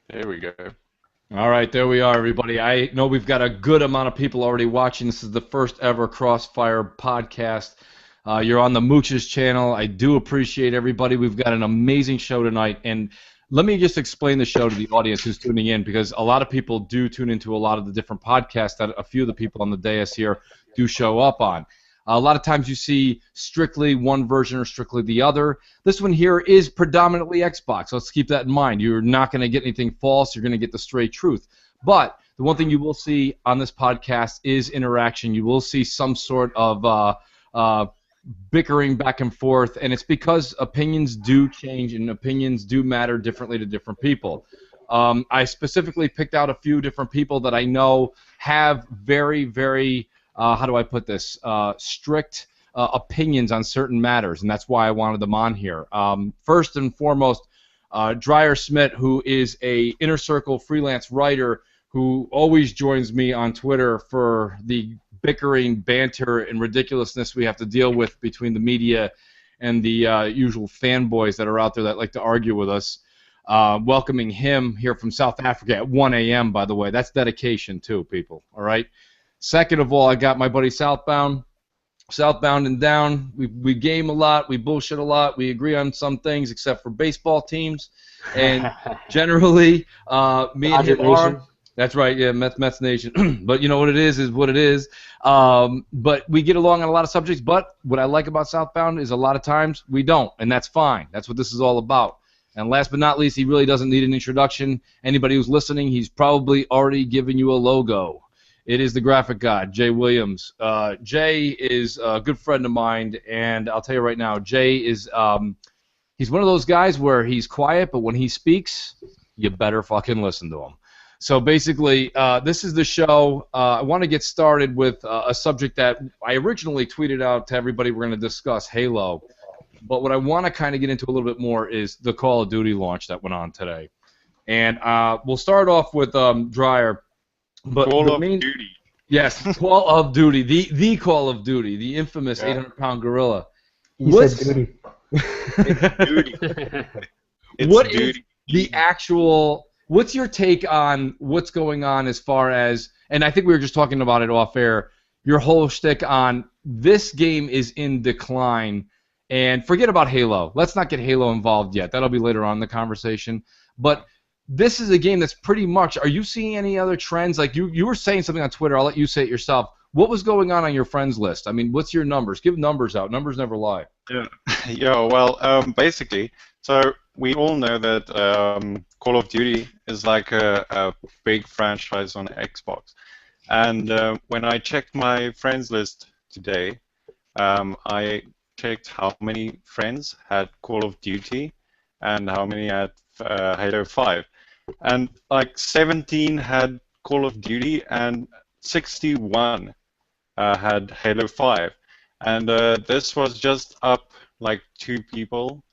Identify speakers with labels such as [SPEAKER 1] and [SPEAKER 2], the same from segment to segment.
[SPEAKER 1] There we go.
[SPEAKER 2] All right, there we are, everybody. I know we've got a good amount of people already watching. This is the first ever Crossfire podcast. You're on the Mooch's channel. I do appreciate everybody. We've got an amazing show tonight. And let me just explain the show to the audience who's tuning in, because a lot of people do tune into a lot of the different podcasts that a few of the people on the dais here do show up on. A lot of times you see strictly one version or strictly the other. This one here is predominantly Xbox. Let's keep that in mind. You're not going to get anything false. You're going to get the straight truth. But the one thing you will see on this podcast is interaction. You will see some sort of bickering back and forth, and it's because opinions do change and opinions do matter differently to different people. I specifically picked out a few different people that I know have very, very how do I put this, strict opinions on certain matters, and that's why I wanted them on here. First and foremost, Dreyer Smith, who is a Inner Circle freelance writer who always joins me on Twitter for the bickering, banter, and ridiculousness we have to deal with between the media and the usual fanboys that are out there that like to argue with us. Welcoming him here from South Africa at 1 a.m., by the way. That's dedication, too, people, all right? Second of all, I got my buddy Southbound and Down. We game a lot, we bullshit a lot, we agree on some things except for baseball teams, and generally, me and him are. That's right, yeah, Mets Nation. But you know what it is what it is. But we get along on a lot of subjects. But what I like about Southbound is a lot of times we don't, and that's fine. That's what this is all about. And last but not least, he really doesn't need an introduction. Anybody who's listening, he's probably already given you a logo. It is the graphic god, Jay Williams. Jay is a good friend of mine, and I'll tell you right now, Jay is he's one of those guys where he's quiet, but when he speaks, you better fucking listen to him. So basically, this is the show. I want to get started with a subject that I originally tweeted out to everybody. We're going to discuss Halo, but what I want to kind of get into a little bit more is the Call of Duty launch that went on today. And we'll start off with Dreyer. But
[SPEAKER 1] Call
[SPEAKER 2] the
[SPEAKER 1] of
[SPEAKER 2] main,
[SPEAKER 1] Duty.
[SPEAKER 2] yes, Call of Duty, the Call of Duty, the infamous 800-pound gorilla.
[SPEAKER 3] You said duty.
[SPEAKER 1] It's duty. It's
[SPEAKER 2] What
[SPEAKER 1] duty.
[SPEAKER 2] is the actual? What's your take on what's going on as far as? And I think we were just talking about it off air. Your whole shtick on this game is in decline, and forget about Halo. Let's not get Halo involved yet. That'll be later on in the conversation. But this is a game that's pretty much. Are you seeing any other trends? Like you were saying something on Twitter. I'll let you say it yourself. What was going on your friends list? I mean, what's your numbers? Give numbers out. Numbers never lie.
[SPEAKER 1] Yeah. Yeah. Well, basically, so we all know that Call of Duty is like a big franchise on Xbox, and when I checked my friends list today, I checked how many friends had Call of Duty and how many had Halo 5. And like 17 had Call of Duty and 61 had Halo 5. And this was just up like 2 people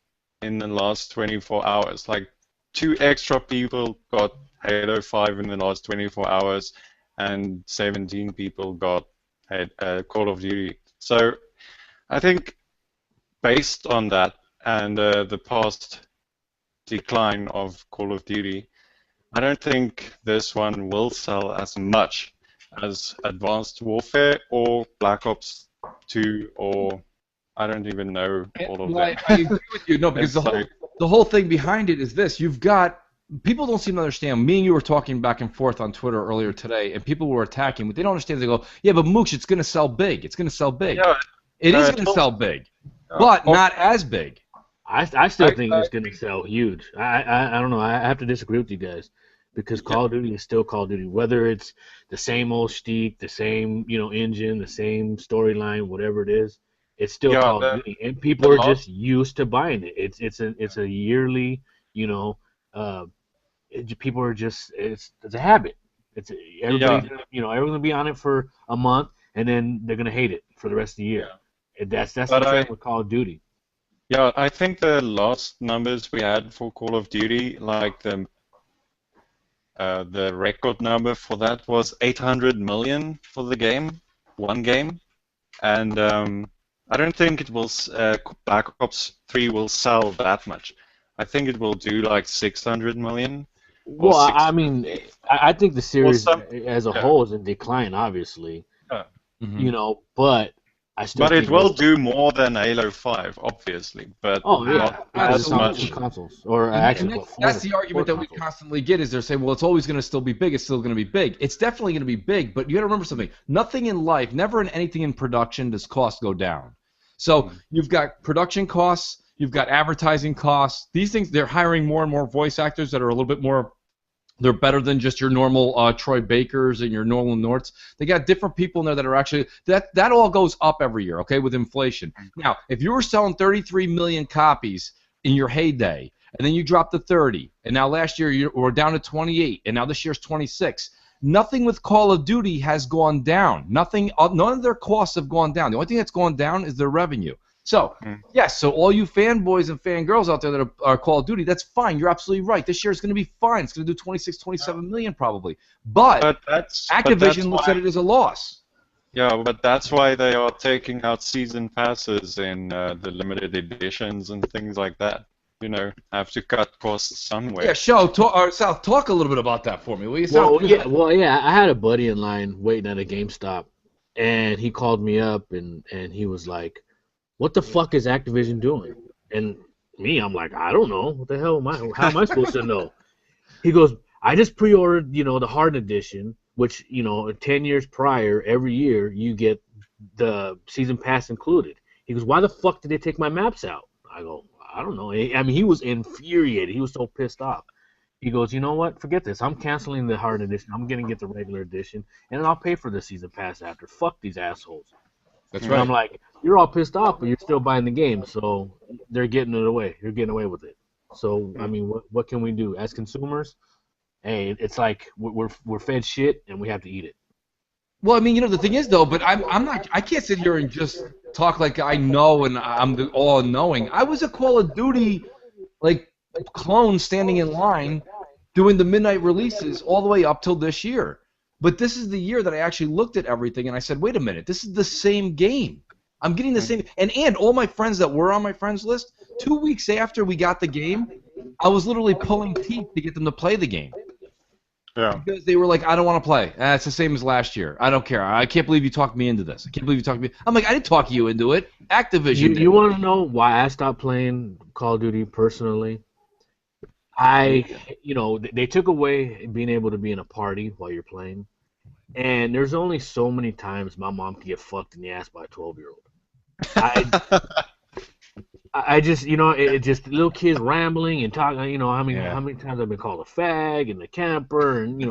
[SPEAKER 1] in the last 24 hours. Like 2 extra people got Halo 5 in the last 24 hours and 17 people got Call of Duty. So I think based on that and the past decline of Call of Duty, I don't think this one will sell as much as Advanced Warfare or Black Ops 2 or I don't even know all of
[SPEAKER 2] Well,
[SPEAKER 1] them.
[SPEAKER 2] I agree with you. No, because the whole thing behind it is this. You've got people don't seem to understand. Me and you were talking back and forth on Twitter earlier today, and people were attacking, but they don't understand. They go, yeah, but Mooch, it's going to sell big. It's going to sell big.
[SPEAKER 1] Yeah,
[SPEAKER 2] It is going to sell big, but not as big.
[SPEAKER 3] I still think it's going to sell huge. I don't know. I have to disagree with you guys because Call of Duty is still Call of Duty. Whether it's the same old shtick, the same engine, the same storyline, whatever it is, it's still Call of Duty, and people are just used to buying it. It's a yearly, people are just it's a habit. Everybody everyone's gonna be on it for a month, and then they're gonna hate it for the rest of the year. And that's the trend with Call of Duty.
[SPEAKER 1] Yeah, I think the last numbers we had for Call of Duty, like the record number for that was 800 million for the game, one game, and I don't think it will. Black Ops 3 will sell that much. I think it will do like 600 million,
[SPEAKER 3] Well,
[SPEAKER 1] six.
[SPEAKER 3] I mean, I think the series
[SPEAKER 1] some-
[SPEAKER 3] as a
[SPEAKER 1] yeah.
[SPEAKER 3] whole is in decline, obviously.
[SPEAKER 1] Yeah.
[SPEAKER 3] You know, but I still.
[SPEAKER 1] But it
[SPEAKER 3] think
[SPEAKER 1] will
[SPEAKER 3] it's-
[SPEAKER 1] do more than Halo 5, obviously. But
[SPEAKER 3] Oh yeah,
[SPEAKER 1] not
[SPEAKER 3] because
[SPEAKER 1] as
[SPEAKER 3] it's on
[SPEAKER 1] much.
[SPEAKER 3] two consoles, or
[SPEAKER 2] And
[SPEAKER 3] actually
[SPEAKER 2] that's the argument that we constantly get is they're saying, well, it's always going to still be big. It's still going to be big. It's definitely going to be big, but you got to remember something. Nothing in life, never in anything in production does cost go down. So you've got production costs, you've got advertising costs. These things, they're hiring more and more voice actors that are a little bit more. They're better than just your normal Troy Bakers and your Nolan Norths. They got different people in there that are actually that all goes up every year, okay, with inflation. Now, if you were selling 33 million copies in your heyday, and then you drop to 30, and now last year you were down to 28, and now this year's 26. Nothing with Call of Duty has gone down. Nothing. None of their costs have gone down. The only thing that's gone down is their revenue. So, yes, so all you fanboys and fangirls out there that are Call of Duty, that's fine. You're absolutely right. This year is going to be fine. It's going to do 26, 27 million probably. But Activision looks at it as a loss.
[SPEAKER 1] Yeah, but that's why they are taking out season passes in the limited editions and things like that. You know, have to cut costs somewhere.
[SPEAKER 2] Yeah, Sal, talk a little bit about that for me, will you?
[SPEAKER 3] Well, yeah, I had a buddy in line waiting at a GameStop, and he called me up, and he was like, what the fuck is Activision doing? And me, I'm like, I don't know. What the hell how am I supposed to know? He goes, I just pre-ordered, the Hard Edition, which, 10 years prior, every year, you get the season pass included. He goes, why the fuck did they take my maps out? I go, I don't know. I mean, he was infuriated. He was so pissed off. He goes, you know what? Forget this. I'm canceling the Hard Edition. I'm going to get the regular edition, and then I'll pay for the season pass after. Fuck these assholes.
[SPEAKER 2] That's
[SPEAKER 3] And
[SPEAKER 2] right.
[SPEAKER 3] I'm like, you're all pissed off, but you're still buying the game, so they're getting it away. You're getting away with it. So, I mean, what can we do as consumers? Hey, it's like we're fed shit, and we have to eat it.
[SPEAKER 2] Well, I mean, the thing is, though, but I'm not. I can't sit here and just talk like I know and I'm the all-knowing. I was a Call of Duty clone standing in line doing the midnight releases all the way up till this year. But this is the year that I actually looked at everything and I said, wait a minute, this is the same game. I'm getting the same. And all my friends that were on my friends list, 2 weeks after we got the game, I was literally pulling teeth to get them to play the game.
[SPEAKER 1] Yeah.
[SPEAKER 2] Because they were like, I don't want to play. It's the same as last year. I don't care. I can't believe you talked me into this. I can't believe you talked me. I'm like, I didn't talk you into it. Activision.
[SPEAKER 3] You want to know why I stopped playing Call of Duty personally? They took away being able to be in a party while you're playing. And there's only so many times my mom can get fucked in the ass by a 12-year-old. I just, it just little kids rambling and talking. How many times I've been called a fag and a camper and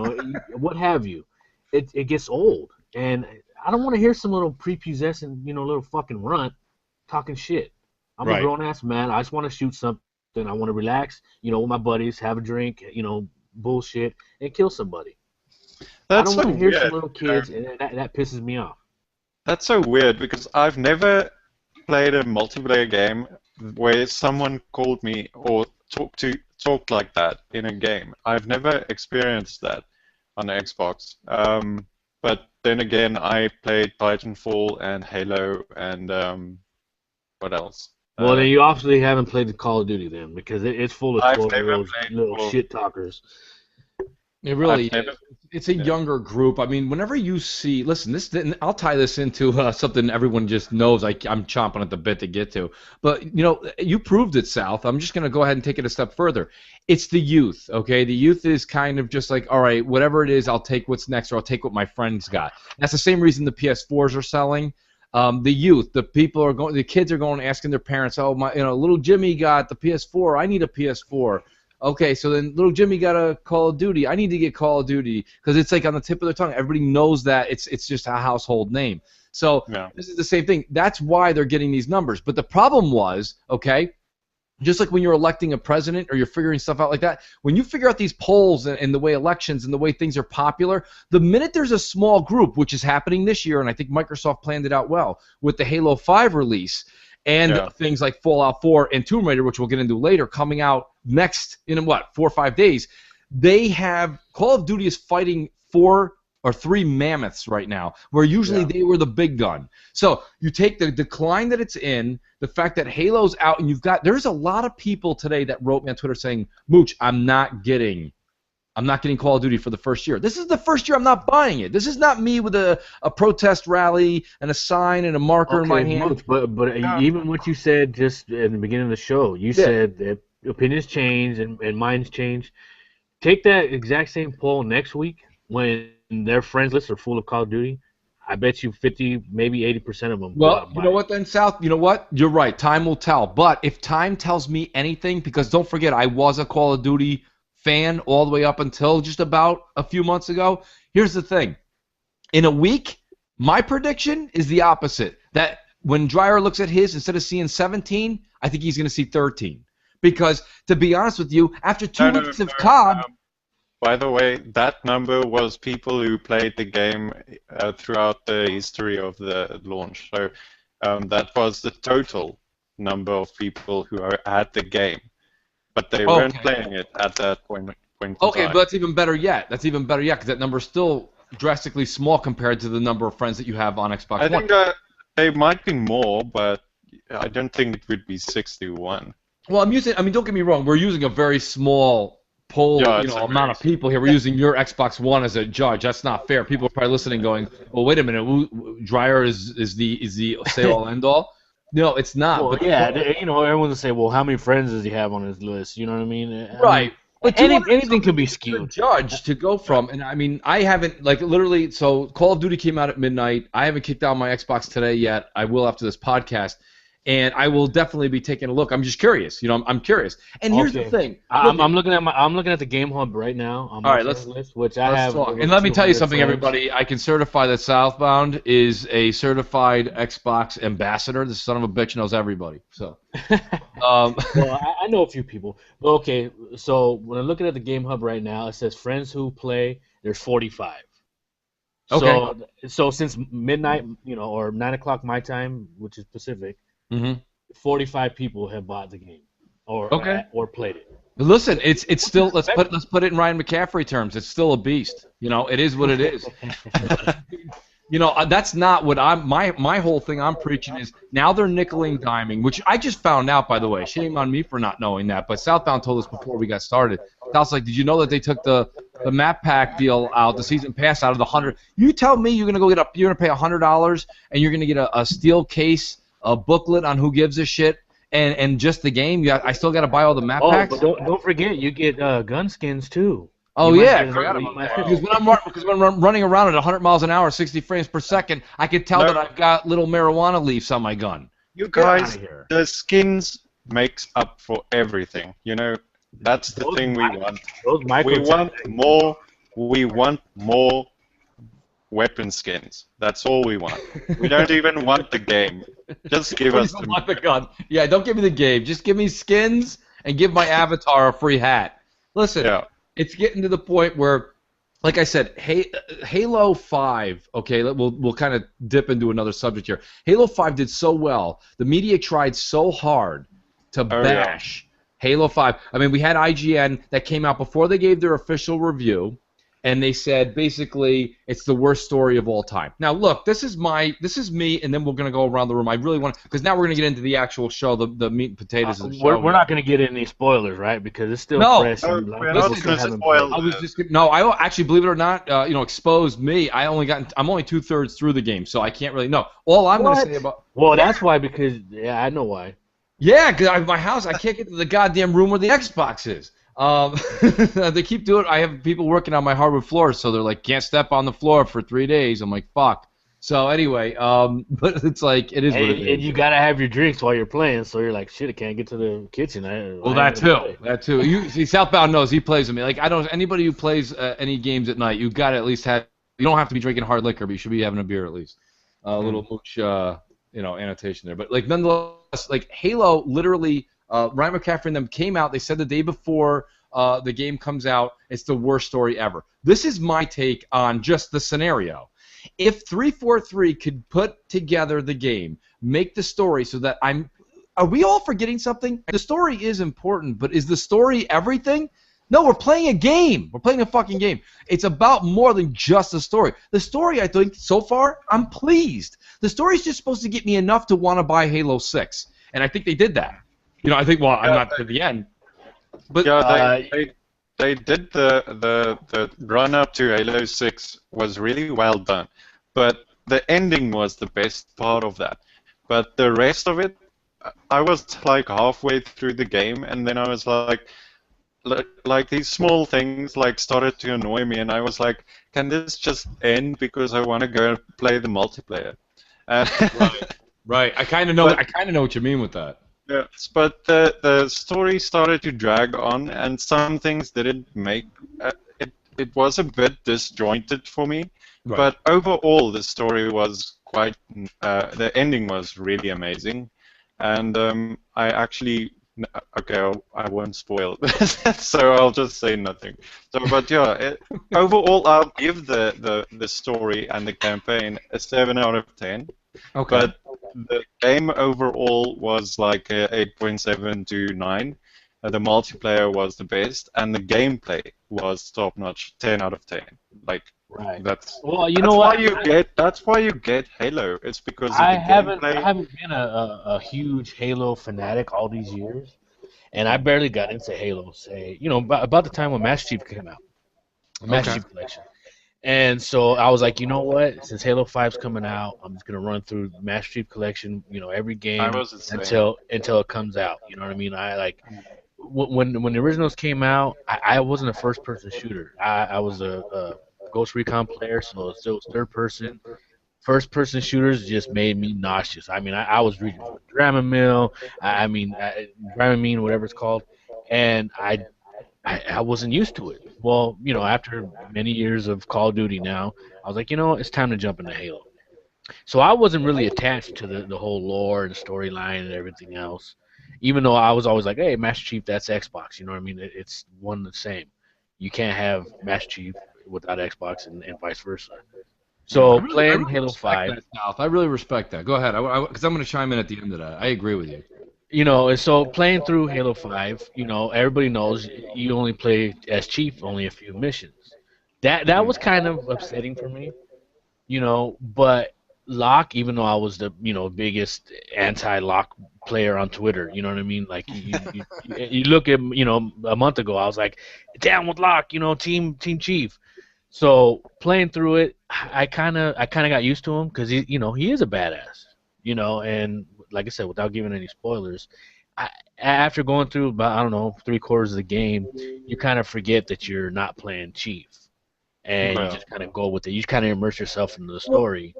[SPEAKER 3] what have you. It gets old, and I don't want to hear some little prepubescent, little fucking runt talking shit. I'm a grown ass man. I just want to shoot something. I want to relax, with my buddies, have a drink, bullshit, and kill somebody. I don't want to hear some little kids, and that pisses me off.
[SPEAKER 1] That's so weird because I've never played a multiplayer game where someone called me or talked like that in a game. I've never experienced that on the Xbox. But then again, I played Titanfall and Halo and what else?
[SPEAKER 3] Well, then you obviously haven't played the Call of Duty then, because it's full of 12-year-old little shit talkers.
[SPEAKER 2] It really is. It's a younger group. I mean, whenever you see, listen, I'll tie this into something everyone just knows I'm chomping at the bit to get to. But, you proved it, South. I'm just going to go ahead and take it a step further. It's the youth, okay? The youth is kind of just like, all right, whatever it is, I'll take what's next or I'll take what my friends got. That's the same reason the PS4s are selling. The youth, the kids are going asking their parents, oh, my, little Jimmy got the PS4, I need a PS4. Okay, so then little Jimmy got a Call of Duty. I need to get Call of Duty because it's like on the tip of their tongue. Everybody knows that it's just a household name. So This is the same thing. That's why they're getting these numbers. But the problem was, okay, just like when you're electing a president or you're figuring stuff out like that, when you figure out these polls and the way elections and the way things are popular, the minute there's a small group, which is happening this year, and I think Microsoft planned it out well with the Halo 5 release, and things like Fallout 4 and Tomb Raider, which we'll get into later, coming out next in 4 or 5 days, they have Call of Duty is fighting 4 or 3 mammoths right now, where usually they were the big gun. So you take the decline that it's in, the fact that Halo's out, and there's a lot of people today that wrote me on Twitter saying, Mooch, I'm not getting I'm not getting Call of Duty for the first year. This is the first year I'm not buying it. This is not me with a protest rally and a sign and a marker in my hand.
[SPEAKER 3] But even what you said just in the beginning of the show, you said that opinions change and minds change. Take that exact same poll next week when their friends lists are full of Call of Duty. I bet you 50, maybe 80% of them.
[SPEAKER 2] Well, you know what then, South? You know what? You're right. Time will tell. But if time tells me anything, because don't forget, I was a Call of Duty fan all the way up until just about a few months ago. Here's the thing. In a week, my prediction is the opposite. That when Dreyer looks at his, instead of seeing 17, I think he's going to see 13. Because, to be honest with you, after 2 weeks of COD...
[SPEAKER 1] by the way, that number was people who played the game throughout the history of the launch. So that was the total number of people who had the game. But they weren't playing it at that point in
[SPEAKER 2] Okay,
[SPEAKER 1] time.
[SPEAKER 2] but that's even better yet. That's even better yet, because that number is still drastically small compared to the number of friends that you have on Xbox One.
[SPEAKER 1] I think they might be more, but I don't think it would be 61.
[SPEAKER 2] Well, I'm using. I mean, don't get me wrong. We're using a very small poll, amount of people here. We're using your Xbox One as a judge. That's not fair. People are probably listening, going, "Well, wait a minute. Dreyer is the say all end all." No, it's not.
[SPEAKER 3] Well,
[SPEAKER 2] but
[SPEAKER 3] everyone will say, "Well, how many friends does he have on his list?" You know what I mean?
[SPEAKER 2] Right.
[SPEAKER 3] But anything could be skewed.
[SPEAKER 2] Judge to go from, and I mean, I haven't literally. So Call of Duty came out at midnight. I haven't kicked out my Xbox today yet. I will after this podcast. And I will definitely be taking a look. I'm just curious, I'm curious. And here's the thing.
[SPEAKER 3] I'm looking at the Game Hub right now. On
[SPEAKER 2] all right, let's
[SPEAKER 3] list, which I have.
[SPEAKER 2] Talk. And let me tell you something, everybody. I can certify that Southbound is a certified Xbox ambassador. This son of a bitch knows everybody. So.
[SPEAKER 3] Well, I know a few people. But okay, so when I'm looking at the Game Hub right now, it says friends who play. There's 45.
[SPEAKER 2] Okay.
[SPEAKER 3] So since midnight, or 9 o'clock my time, which is Pacific. 45 people have bought the game, or played it.
[SPEAKER 2] Listen, it's still let's put it in Ryan McCaffrey terms. It's still a beast. It is what it is. That's not what my whole thing I'm preaching is now they're nickeling diming, which I just found out, by the way. Shame on me for not knowing that. But Southbound told us before we got started. I was like, did you know that they took the map pack deal out, the season pass out of the 100? You tell me you're gonna pay $100 and you're gonna get a steel case, a booklet on who gives a shit, and just the game. I still got to buy all the map packs.
[SPEAKER 3] But don't forget, you get gun skins too.
[SPEAKER 2] Oh yeah, because when I'm running around at 100 miles an hour, 60 frames per second, I can tell that I've got little marijuana leaves on my gun.
[SPEAKER 1] You guys, the skins makes up for everything. That's the thing we want. We want more weapon skins. That's all we want. We don't even want the game. Just give us
[SPEAKER 2] the gun. Yeah, don't give me the game. Just give me skins and give my avatar a free hat. Listen, it's getting to the point where, like I said, Halo 5, okay, we'll kind of dip into another subject here. Halo 5 did so well. The media tried so hard to bash Halo 5. I mean, we had IGN that came out before they gave their official review, and they said basically it's the worst story of all time. Now look, this is me, and then we're gonna go around the room. I really want to, because now we're gonna get into the actual show, the meat and potatoes of the show.
[SPEAKER 3] We're not gonna get any spoilers, right? Because it's still fresh.
[SPEAKER 1] We're not gonna spoil.
[SPEAKER 2] I actually, believe it or not, exposed me. I'm only 2/3 through the game, so I can't really know. All I'm gonna say about.
[SPEAKER 3] Well, that's why, because I know why.
[SPEAKER 2] Yeah, because my house, I can't get to the goddamn room where the Xbox is. They keep doing. I have people working on my hardwood floors, so they're like, can't step on the floor for 3 days. I'm like, fuck. So anyway, but it's like it is what it is.
[SPEAKER 3] And you gotta have your drinks while you're playing, so you're like, shit, I can't get to the kitchen.
[SPEAKER 2] That too. You see, Southbound knows, he plays with me. Like, anybody who plays any games at night, you gotta at least have. You don't have to be drinking hard liquor, but you should be having a beer at least. A little Mooch, annotation there. But like nonetheless, like Halo, literally. Ryan McCaffrey and them came out. They said the day before the game comes out, it's the worst story ever. This is my take on just the scenario. If 343 could put together the game, make the story so that are we all forgetting something? The story is important, but is the story everything? No, we're playing a game. We're playing a fucking game. It's about more than just the story. The story, I think, so far, I'm pleased. The story's just supposed to get me enough to want to buy Halo 6, and I think they did that. I think, I'm not to the end. But
[SPEAKER 1] they they did the run up to Halo 6 was really well done, but the ending was the best part of that. But the rest of it, I was like halfway through the game, and then I was like these small things like started to annoy me, and I was like, can this just end because I want to go play the multiplayer?
[SPEAKER 2] Right. Right. I kind of know. I kind of know what you mean with that.
[SPEAKER 1] Yes, but the story started to drag on, and some things didn't make it. It was a bit disjointed for me,
[SPEAKER 2] Right.
[SPEAKER 1] but overall the story was quite. The ending was really amazing, and I actually. Okay, I won't spoil, so I'll just say nothing. So, but yeah, overall I'll give the story and the campaign a 7 out of 10.
[SPEAKER 2] Okay.
[SPEAKER 1] But the game overall was like a 8.7 to 9. The multiplayer was the best, and the gameplay was top notch, 10 out of 10. Like
[SPEAKER 3] Right.
[SPEAKER 1] that's
[SPEAKER 3] Well, you
[SPEAKER 1] that's
[SPEAKER 3] know
[SPEAKER 1] why
[SPEAKER 3] what?
[SPEAKER 1] that's why you get Halo. It's because of
[SPEAKER 3] I
[SPEAKER 1] the
[SPEAKER 3] haven't
[SPEAKER 1] gameplay.
[SPEAKER 3] I haven't been a huge Halo fanatic all these years, and I barely got into Halo. Say, about the time when Master Chief came out, Master
[SPEAKER 2] Okay.
[SPEAKER 3] Chief Collection. And so I was like, you know what? Since Halo 5's coming out, I'm just gonna run through the Master Chief Collection, every
[SPEAKER 1] I
[SPEAKER 3] game
[SPEAKER 1] was the same.
[SPEAKER 3] until it comes out. You know what I mean? I like when the originals came out, I wasn't a first person shooter. I was a Ghost Recon player, so it was third person. First person shooters just made me nauseous. I mean, I was reading Dramamine, Dramamine, whatever it's called, and I wasn't used to it. Well, after many years of Call of Duty now, I was like, it's time to jump into Halo. So I wasn't really attached to the whole lore and storyline and everything else, even though I was always like, hey, Master Chief, that's Xbox. You know what I mean? It's one and the same. You can't have Master Chief without Xbox and vice versa. So playing Halo
[SPEAKER 2] respect
[SPEAKER 3] 5.
[SPEAKER 2] that, South. I really respect that. Go ahead, because I'm going to chime in at the end of that. I agree with you.
[SPEAKER 3] And so playing through Halo 5, everybody knows you only play as Chief only a few missions. That was kind of upsetting for me, but Locke, even though I was the, biggest anti-Locke player on Twitter, you know what I mean? Like, you look at, a month ago, I was like, down with Locke, team Chief. So playing through it, I kind of got used to him because he is a badass, and like I said, without giving any spoilers, after going through about, I don't know, 3/4 of the game, you kind of forget that you're not playing Chief, and you just kind of go with it. You kind of immerse yourself into the story.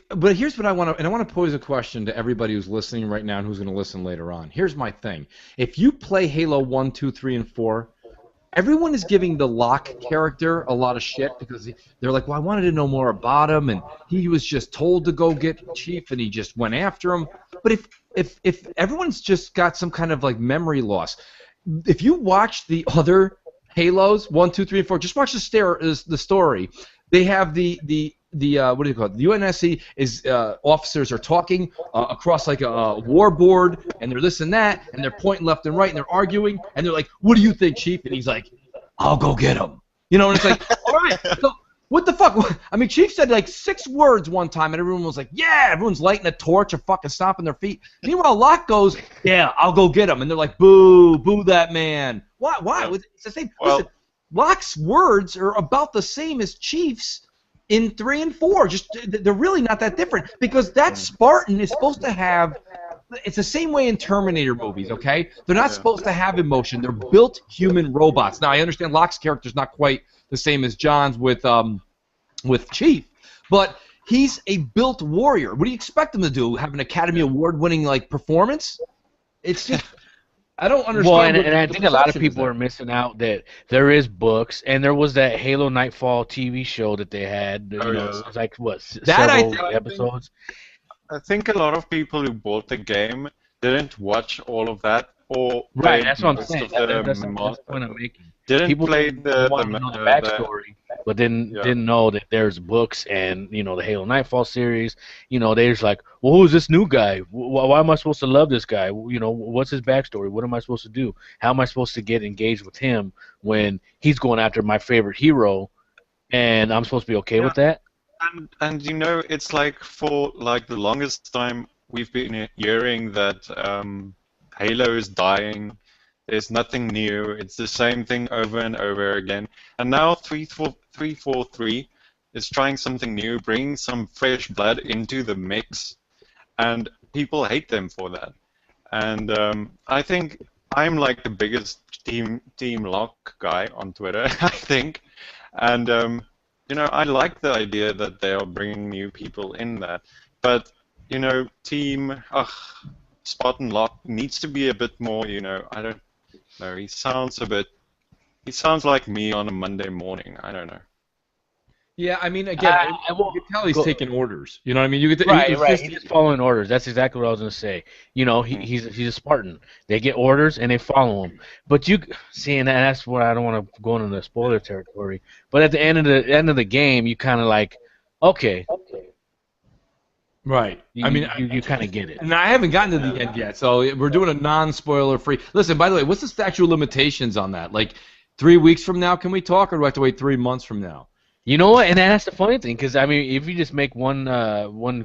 [SPEAKER 2] But here's what I want to, and I want to pose a question to everybody who's listening right now and who's going to listen later on. Here's my thing: if you play Halo 1, 2, 3, and 4. Everyone is giving the Locke character a lot of shit because they're like, well, I wanted to know more about him, and he was just told to go get Chief, and he just went after him. But if everyone's just got some kind of like memory loss, if you watch the other Halos 1, 2, 3, and 4, just watch the story. They have the what do you call it? The UNSC is officers are talking across like a war board, and they're this and that, and they're pointing left and right, and they're arguing, and they're like, "What do you think, Chief?" And he's like, "I'll go get him." And it's like, all right. So what the fuck? I mean, Chief said like 6 words one time, and everyone was like, "Yeah." Everyone's lighting a torch or fucking stomping their feet. Meanwhile, Locke goes, "Yeah, I'll go get him," and they're like, "Boo, boo that man." Why?
[SPEAKER 1] Yeah.
[SPEAKER 2] It's the same.
[SPEAKER 1] Well,
[SPEAKER 2] Listen, Locke's words are about the same as Chief's. In 3 and 4, just they're really not that different because that Spartan is supposed to have. It's the same way in Terminator movies, okay? They're not supposed to have emotion. They're built human robots. Now I understand Locke's character's not quite the same as John's with Chief, but he's a built warrior. What do you expect him to do? Have an Academy Award-winning like performance? It's just. I don't understand.
[SPEAKER 3] Well, and I think a lot of people are missing out that there is books, and there was that Halo Nightfall TV show that they had. It's like what several episodes.
[SPEAKER 1] I think a lot of people who bought the game didn't watch all of that, or
[SPEAKER 3] Right, that's what I'm
[SPEAKER 1] most
[SPEAKER 3] saying.
[SPEAKER 1] of the
[SPEAKER 3] That's the point I'm making.
[SPEAKER 1] didn't
[SPEAKER 3] People
[SPEAKER 1] play the
[SPEAKER 3] want to know the backstory, but didn't know that there's books and the Halo Nightfall series. They're just like, well, who's this new guy? Why am I supposed to love this guy? What's his backstory? What am I supposed to do? How am I supposed to get engaged with him when he's going after my favorite hero, and I'm supposed to be okay with that?
[SPEAKER 1] And it's like for like the longest time we've been hearing that Halo is dying, There's nothing new. It's the same thing over and over again. And now 343 is trying something new, bringing some fresh blood into the mix, and people hate them for that. And I think I'm like the biggest Team Locke guy on Twitter, I think. And I like the idea that they are bringing new people in there. But Team Spartan Locke needs to be a bit more. I don't know. He sounds like me on a Monday morning. I don't know.
[SPEAKER 2] Yeah, I mean, again, you can tell he's taking orders. You know what I mean?
[SPEAKER 3] Right. He's just following orders. That's exactly what I was going to say. He's a Spartan. They get orders and they follow them. But you see, and that's what I don't want to go into the spoiler territory. But at the end of the game, you kind of like, okay.
[SPEAKER 2] Right.
[SPEAKER 3] You kind of get it.
[SPEAKER 2] And I haven't gotten to the end yet, so we're doing a non-spoiler free. Listen, by the way, what's the statute of limitations on that? Like 3 weeks from now, can we talk, or do I have to wait 3 months from now?
[SPEAKER 3] You know what? And that's the funny thing, because I mean, if you just make one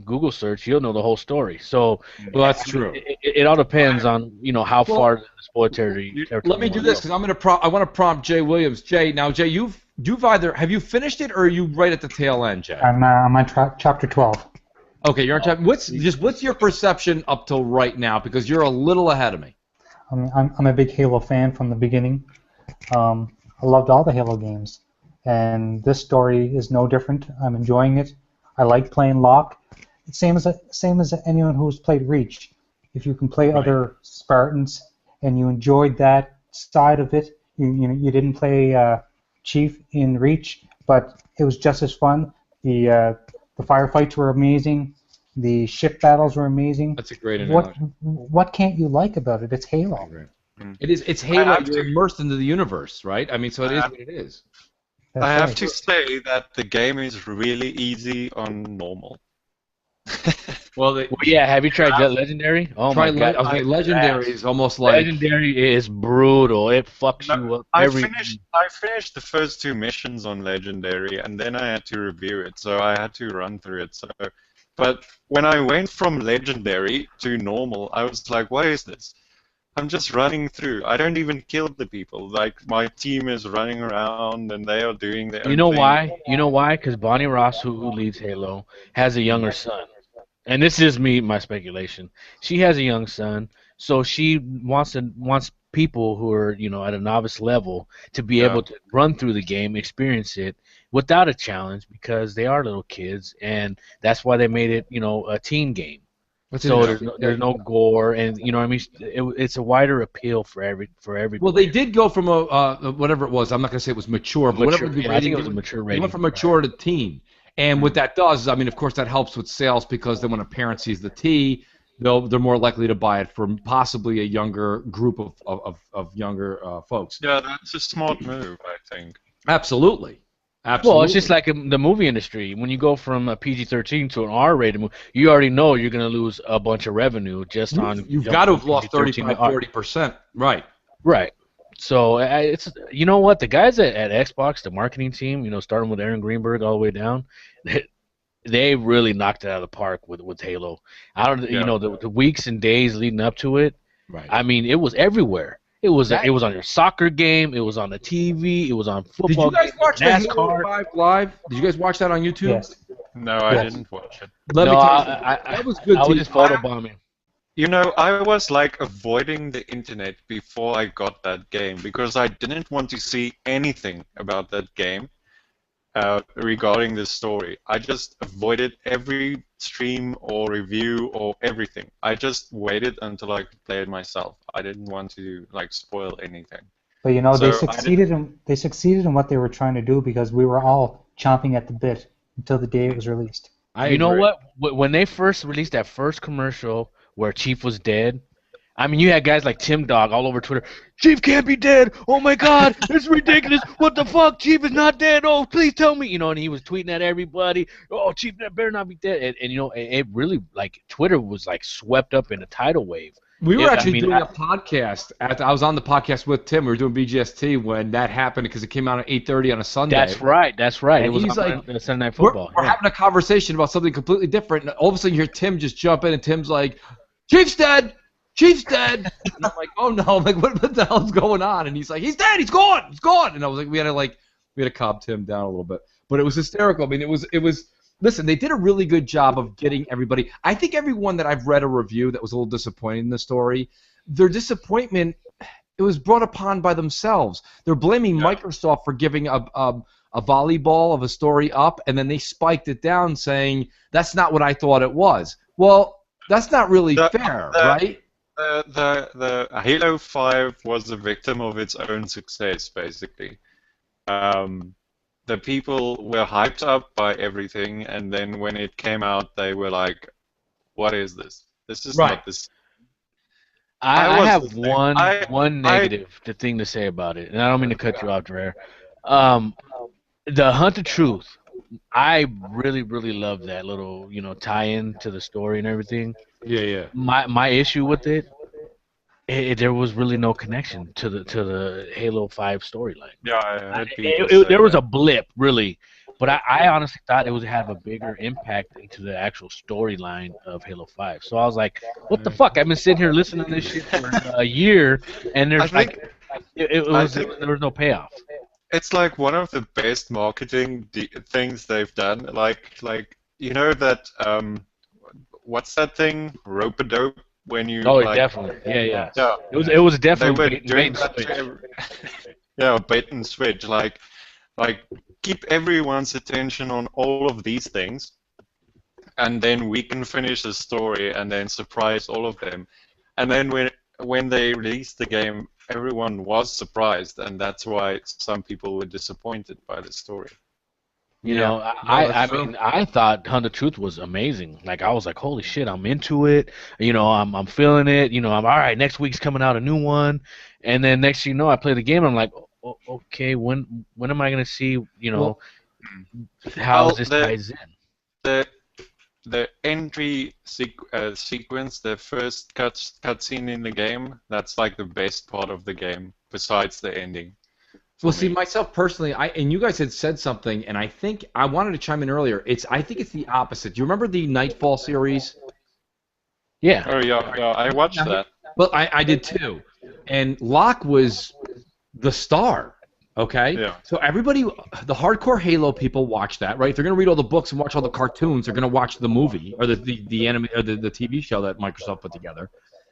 [SPEAKER 3] Google search, you'll know the whole story. So,
[SPEAKER 2] well, that's true.
[SPEAKER 3] It all depends on how far the spoiler territory.
[SPEAKER 2] Let me do this, because I want to prompt Jay Williams. Jay, have you finished it, or are you right at the tail end, Jay?
[SPEAKER 4] I'm on chapter 12.
[SPEAKER 2] Okay, you're on chapter. What's your perception up till right now? Because you're a little ahead of me.
[SPEAKER 4] I'm a big Halo fan from the beginning. I loved all the Halo games. And this story is no different. I'm enjoying it. I like playing Locke. It's same as anyone who's played Reach. If you can play other Spartans and you enjoyed that side of it, you didn't play Chief in Reach, but it was just as fun. The firefights were amazing. The ship battles were amazing.
[SPEAKER 2] That's a great analogy.
[SPEAKER 4] What can't you like about it? It's Halo.
[SPEAKER 2] It is. It's Halo. You're immersed into the universe, right? I mean, so it is what it is.
[SPEAKER 4] That's
[SPEAKER 1] I have to say that the game is really easy on normal.
[SPEAKER 3] Yeah. Have you tried Legendary? Oh my God!
[SPEAKER 2] Legendary is almost like
[SPEAKER 3] Legendary is brutal. It fucks you up.
[SPEAKER 1] I finished the first 2 missions on Legendary, and then I had to review it, so I had to run through it. But when I went from Legendary to normal, I was like, "What is this? I'm just running through. I don't even kill the people. Like, my team is running around and they are doing their own thing."
[SPEAKER 3] You know why? Because Bonnie Ross, who leads Halo, has a younger son. And this is my speculation. She has a young son, so she wants people who are, at a novice level to be able to run through the game, experience it without a challenge, because they are little kids, and that's why they made it, a teen game. So there's no gore, and it's a wider appeal for everybody.
[SPEAKER 2] Well, they did go from whatever it was. I'm not going to say it was mature, but whatever the rating,
[SPEAKER 3] I think it was a mature rating.
[SPEAKER 2] They went from mature to teen, and what that does is, of course, that helps with sales, because then when a parent sees the T, they're more likely to buy it from possibly a younger group of younger folks.
[SPEAKER 1] Yeah, that's a smart move, I think.
[SPEAKER 2] Absolutely.
[SPEAKER 3] Well, it's just like the movie industry. When you go from a PG-13 to an R-rated movie, you already know you're going to lose a bunch of revenue just on.
[SPEAKER 2] You've got to have lost 35-40%. Right.
[SPEAKER 3] Right. So it's what, the guys at Xbox, the marketing team, starting with Aaron Greenberg all the way down, they really knocked it out of the park with Halo. The weeks and days leading up to it.
[SPEAKER 2] Right.
[SPEAKER 3] I mean, it was everywhere. It was on your soccer game. It was on the TV. It was on football.
[SPEAKER 2] Did you guys watch
[SPEAKER 3] NASCAR.
[SPEAKER 2] the Halo 5 live? Did you guys watch that on YouTube?
[SPEAKER 4] Yes.
[SPEAKER 1] No, I didn't watch it.
[SPEAKER 2] Let me tell you, that was good.
[SPEAKER 3] I was just photobombing.
[SPEAKER 1] I was like avoiding the internet before I got that game, because I didn't want to see anything about that game regarding the story. I just avoided every stream or review or everything. I just waited until I could play it myself. I didn't want to spoil anything.
[SPEAKER 4] But they succeeded in what they were trying to do, because we were all chomping at the bit until the day it was released.
[SPEAKER 3] You know what? When they first released that first commercial where Chief was dead, I mean, you had guys like Tim Dog all over Twitter. Chief can't be dead. Oh my God, it's ridiculous. What the fuck? Chief is not dead. Oh, please tell me. And he was tweeting at everybody. Oh, Chief better not be dead. And it really, Twitter was swept up in a tidal wave.
[SPEAKER 2] We were actually doing a podcast. I was on the podcast with Tim. We were doing BGST when that happened, because it came out at 8:30 on a Sunday.
[SPEAKER 3] That's right. And
[SPEAKER 2] it was
[SPEAKER 3] he's like Sunday Night Football.
[SPEAKER 2] We're having a conversation about something completely different, and all of a sudden you hear Tim just jump in, and Tim's like, "Chief's dead." Chief's dead. And I'm like, oh no, I'm like, what the hell's going on? And he's like, he's dead, he's gone. And I was like, we had to calm Tim down a little bit. But it was hysterical. I mean, it was. Listen, they did a really good job of getting everybody. I think everyone that I've read a review that was a little disappointed in the story, their disappointment, it was brought upon by themselves. They're blaming Microsoft for giving a volleyball of a story up, and then they spiked it down saying, that's not what I thought it was. Well, that's not really fair, right?
[SPEAKER 1] The Halo 5 was a victim of its own success, basically. The people were hyped up by everything, and then when it came out, they were like, what is this? This is not this.
[SPEAKER 3] I have one negative thing to say about it, and I don't mean to cut you off, Dreher. The Hunt of Truth, I really, really love that little, tie-in to the story and everything.
[SPEAKER 2] Yeah.
[SPEAKER 3] My issue with it, there was really no connection to the Halo 5 storyline.
[SPEAKER 1] Yeah,
[SPEAKER 3] there was a blip, really, but I honestly thought it would have a bigger impact into the actual storyline of Halo 5. So I was like, what the fuck? I've been sitting here listening to this shit for a year, and there was no payoff.
[SPEAKER 1] It's like one of the best marketing things they've done. Like that what's that thing? Rope-a-dope. When you
[SPEAKER 3] definitely, yeah. It was definitely bait and switch.
[SPEAKER 1] Bait and switch. Like keep everyone's attention on all of these things, and then we can finish the story and then surprise all of them. And then when they released the game, everyone was surprised, and that's why some people were disappointed by the story.
[SPEAKER 3] I thought Hunt of Truth was amazing. Like, I was like, holy shit, I'm into it. I'm feeling it. I'm all right. Next week's coming out a new one, and then next thing you know, I play the game. And I'm like, okay, when am I gonna see how this ties in?
[SPEAKER 1] The entry sequence, the first cutscene in the game, that's like the best part of the game, besides the ending.
[SPEAKER 2] Well, see, myself personally, and you guys had said something, and I think I wanted to chime in earlier. I think it's the opposite. Do you remember the Nightfall series?
[SPEAKER 3] Yeah.
[SPEAKER 1] Oh yeah, I watched that.
[SPEAKER 2] Well, I did too, and Locke was the star. Okay.
[SPEAKER 1] Yeah.
[SPEAKER 2] So everybody, the hardcore Halo people, watch that, right? If they're gonna read all the books and watch all the cartoons, they're gonna watch the movie or the anime or the TV show that Microsoft put together.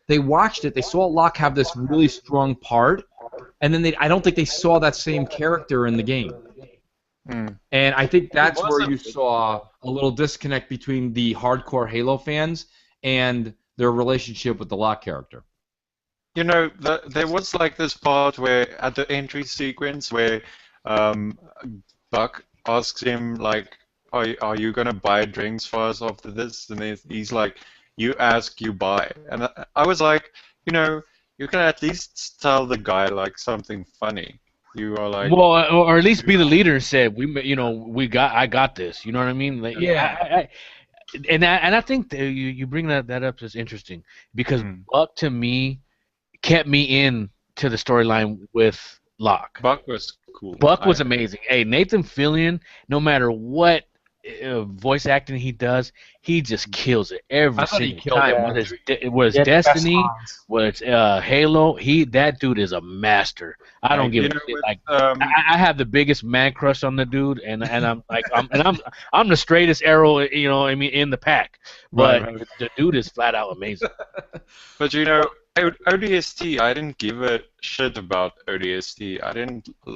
[SPEAKER 2] They watched it. They saw Locke have this really strong part. And then I don't think they saw that same character in the game. And I think that's where you saw a little disconnect between the hardcore Halo fans and their relationship with the Locke character.
[SPEAKER 1] There was like this part where at the entry sequence where Buck asks him like, "Are you gonna buy drinks for us after this?" And he's like, "You ask, you buy." And I was like, you can at least tell the guy like something funny. You are like,
[SPEAKER 3] well, or at least be the leader and say, I got this. You know what I mean? Like,
[SPEAKER 2] yeah.
[SPEAKER 3] And I think that you bring that up is interesting because Buck to me kept me in to the storyline with Locke.
[SPEAKER 1] Buck was cool.
[SPEAKER 3] Buck was amazing. Hey, Nathan Fillion, no matter what voice acting he does, he just kills it every single time. Whether it's Destiny, whether it's Halo, that dude is a master. I don't give a shit. Like I have the biggest man crush on the dude, and I'm like I'm the straightest arrow, in the pack. But the dude is flat out amazing.
[SPEAKER 1] But ODST, I didn't give a shit about ODST.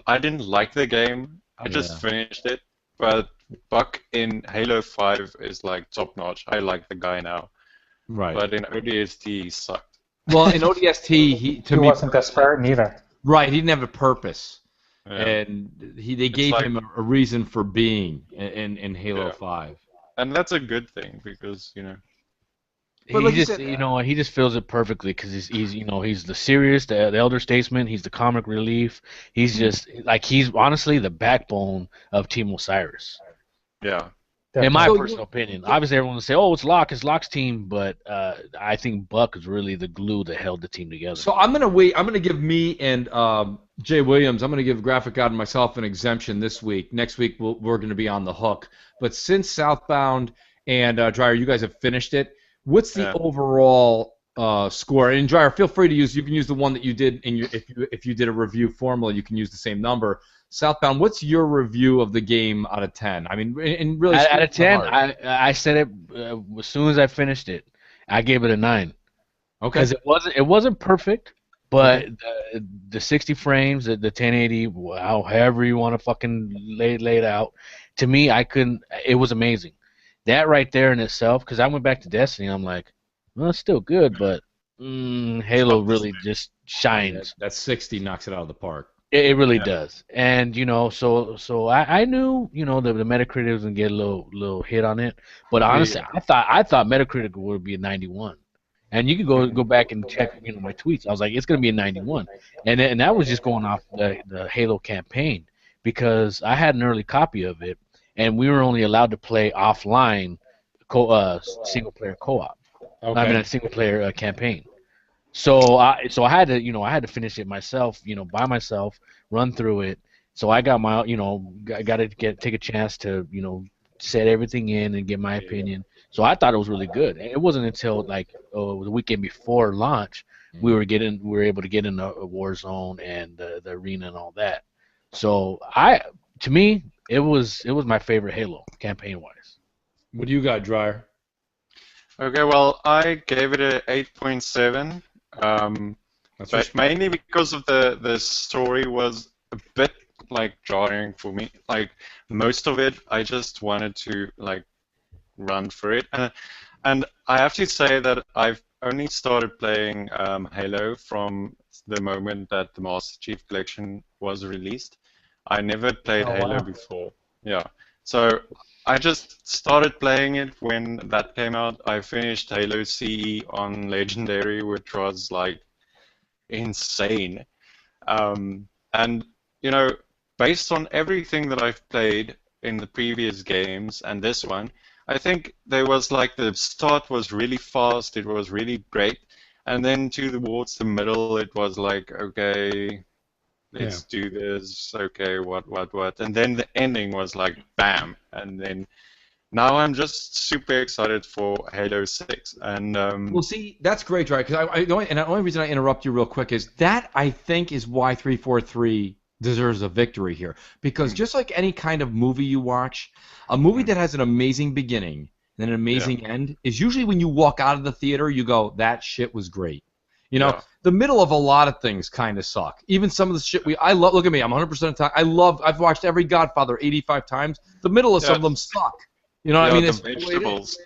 [SPEAKER 1] I didn't like the game. I just finished it, but Buck in Halo 5 is like top notch. I like the guy now.
[SPEAKER 2] Right.
[SPEAKER 1] But in ODST he sucked.
[SPEAKER 2] Well, in ODST he
[SPEAKER 4] wasn't that Spartan either.
[SPEAKER 2] Right, he didn't have a purpose.
[SPEAKER 1] Yeah.
[SPEAKER 2] And they gave him a reason for being in Halo 5.
[SPEAKER 1] And that's a good thing because,
[SPEAKER 2] But
[SPEAKER 3] he just, he just feels it perfectly because he's the serious, the elder statesman. He's the comic relief. He's just he's honestly the backbone of Team Osiris.
[SPEAKER 1] Yeah.
[SPEAKER 3] In my personal opinion, obviously everyone will say, "Oh, it's Locke's team," but I think Buck is really the glue that held the team together.
[SPEAKER 2] So I'm gonna give me and Jay Williams, I'm gonna give Graphic God and myself an exemption this week. Next week we're gonna be on the hook. But since Southbound and Dreyer, you guys have finished it. What's the overall score. And Dryer, feel free to use. You can use the one that you did in your. If you did a review formula, you can use the same number. Southbound, what's your review of the game out of 10? I mean, and really
[SPEAKER 3] out of 10, I said it as soon as I finished it. I gave it a 9.
[SPEAKER 2] Okay.
[SPEAKER 3] Because it wasn't perfect, but the 60 frames, the 1080, however you want to fucking lay it out, to me, I couldn't. It was amazing. That right there in itself, because I went back to Destiny, I'm like, well, it's still good, but Halo really just shines.
[SPEAKER 2] That 60 knocks it out of the park.
[SPEAKER 3] It really does. And so I knew the Metacritic was gonna get a little hit on it, but honestly, I thought Metacritic would be a 91. And you can go back and check my tweets. I was like, it's gonna be a 91, and that was just going off the Halo campaign, because I had an early copy of it, and we were only allowed to play offline single player co-op.
[SPEAKER 2] Okay.
[SPEAKER 3] I mean, a single player campaign. So I had to finish it myself, by myself, run through it. So I got my got to take a chance to set everything in and get my opinion. So I thought it was really good. It wasn't until the weekend before launch we were able to get in the Warzone and the arena and all that. So to me it was my favorite Halo campaign wise.
[SPEAKER 2] What do you got, Dryer?
[SPEAKER 1] Okay, well, I gave it a 8.7. But mainly because of the story was a bit jarring for me. Like most of it, I just wanted to run for it, and I have to say that I've only started playing Halo from the moment that the Master Chief Collection was released. I never played Halo before. Yeah, so I just started playing it when that came out. I finished Halo CE on Legendary, which was insane. And based on everything that I've played in the previous games and this one, I think there was the start was really fast, it was really great, and then towards the middle it was okay, let's do this, okay, what, and then the ending was bam, and then now I'm just super excited for Halo 6. And
[SPEAKER 2] well, see, that's great, right? Because the only reason I interrupt you real quick is that I think is why 343 deserves a victory here. Because just like any kind of movie you watch, a movie that has an amazing beginning and an amazing end is usually when you walk out of the theater, you go, that shit was great. The middle of a lot of things kind of suck. Even some of the shit I love. Look at me, I'm 100% of the time. I've watched every Godfather 85 times. The middle of some of them suck. You know what I mean?
[SPEAKER 1] The vegetables.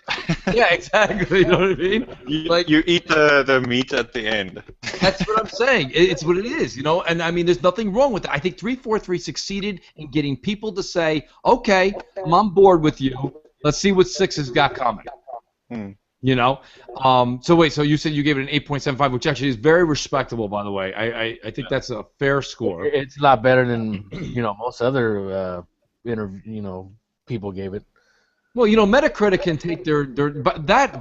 [SPEAKER 2] Yeah, exactly. You know what I mean?
[SPEAKER 1] You eat the meat at the end.
[SPEAKER 2] That's what I'm saying. It's what it is, And I mean, there's nothing wrong with it. I think 343 succeeded in getting people to say, "Okay, I'm on board with you. Let's see what 6 has got coming." So wait. So you said you gave it an 8.75, which actually is very respectable, by the way. I think that's a fair score.
[SPEAKER 3] It's a lot better than most other people gave it.
[SPEAKER 2] Well, Metacritic can take their but that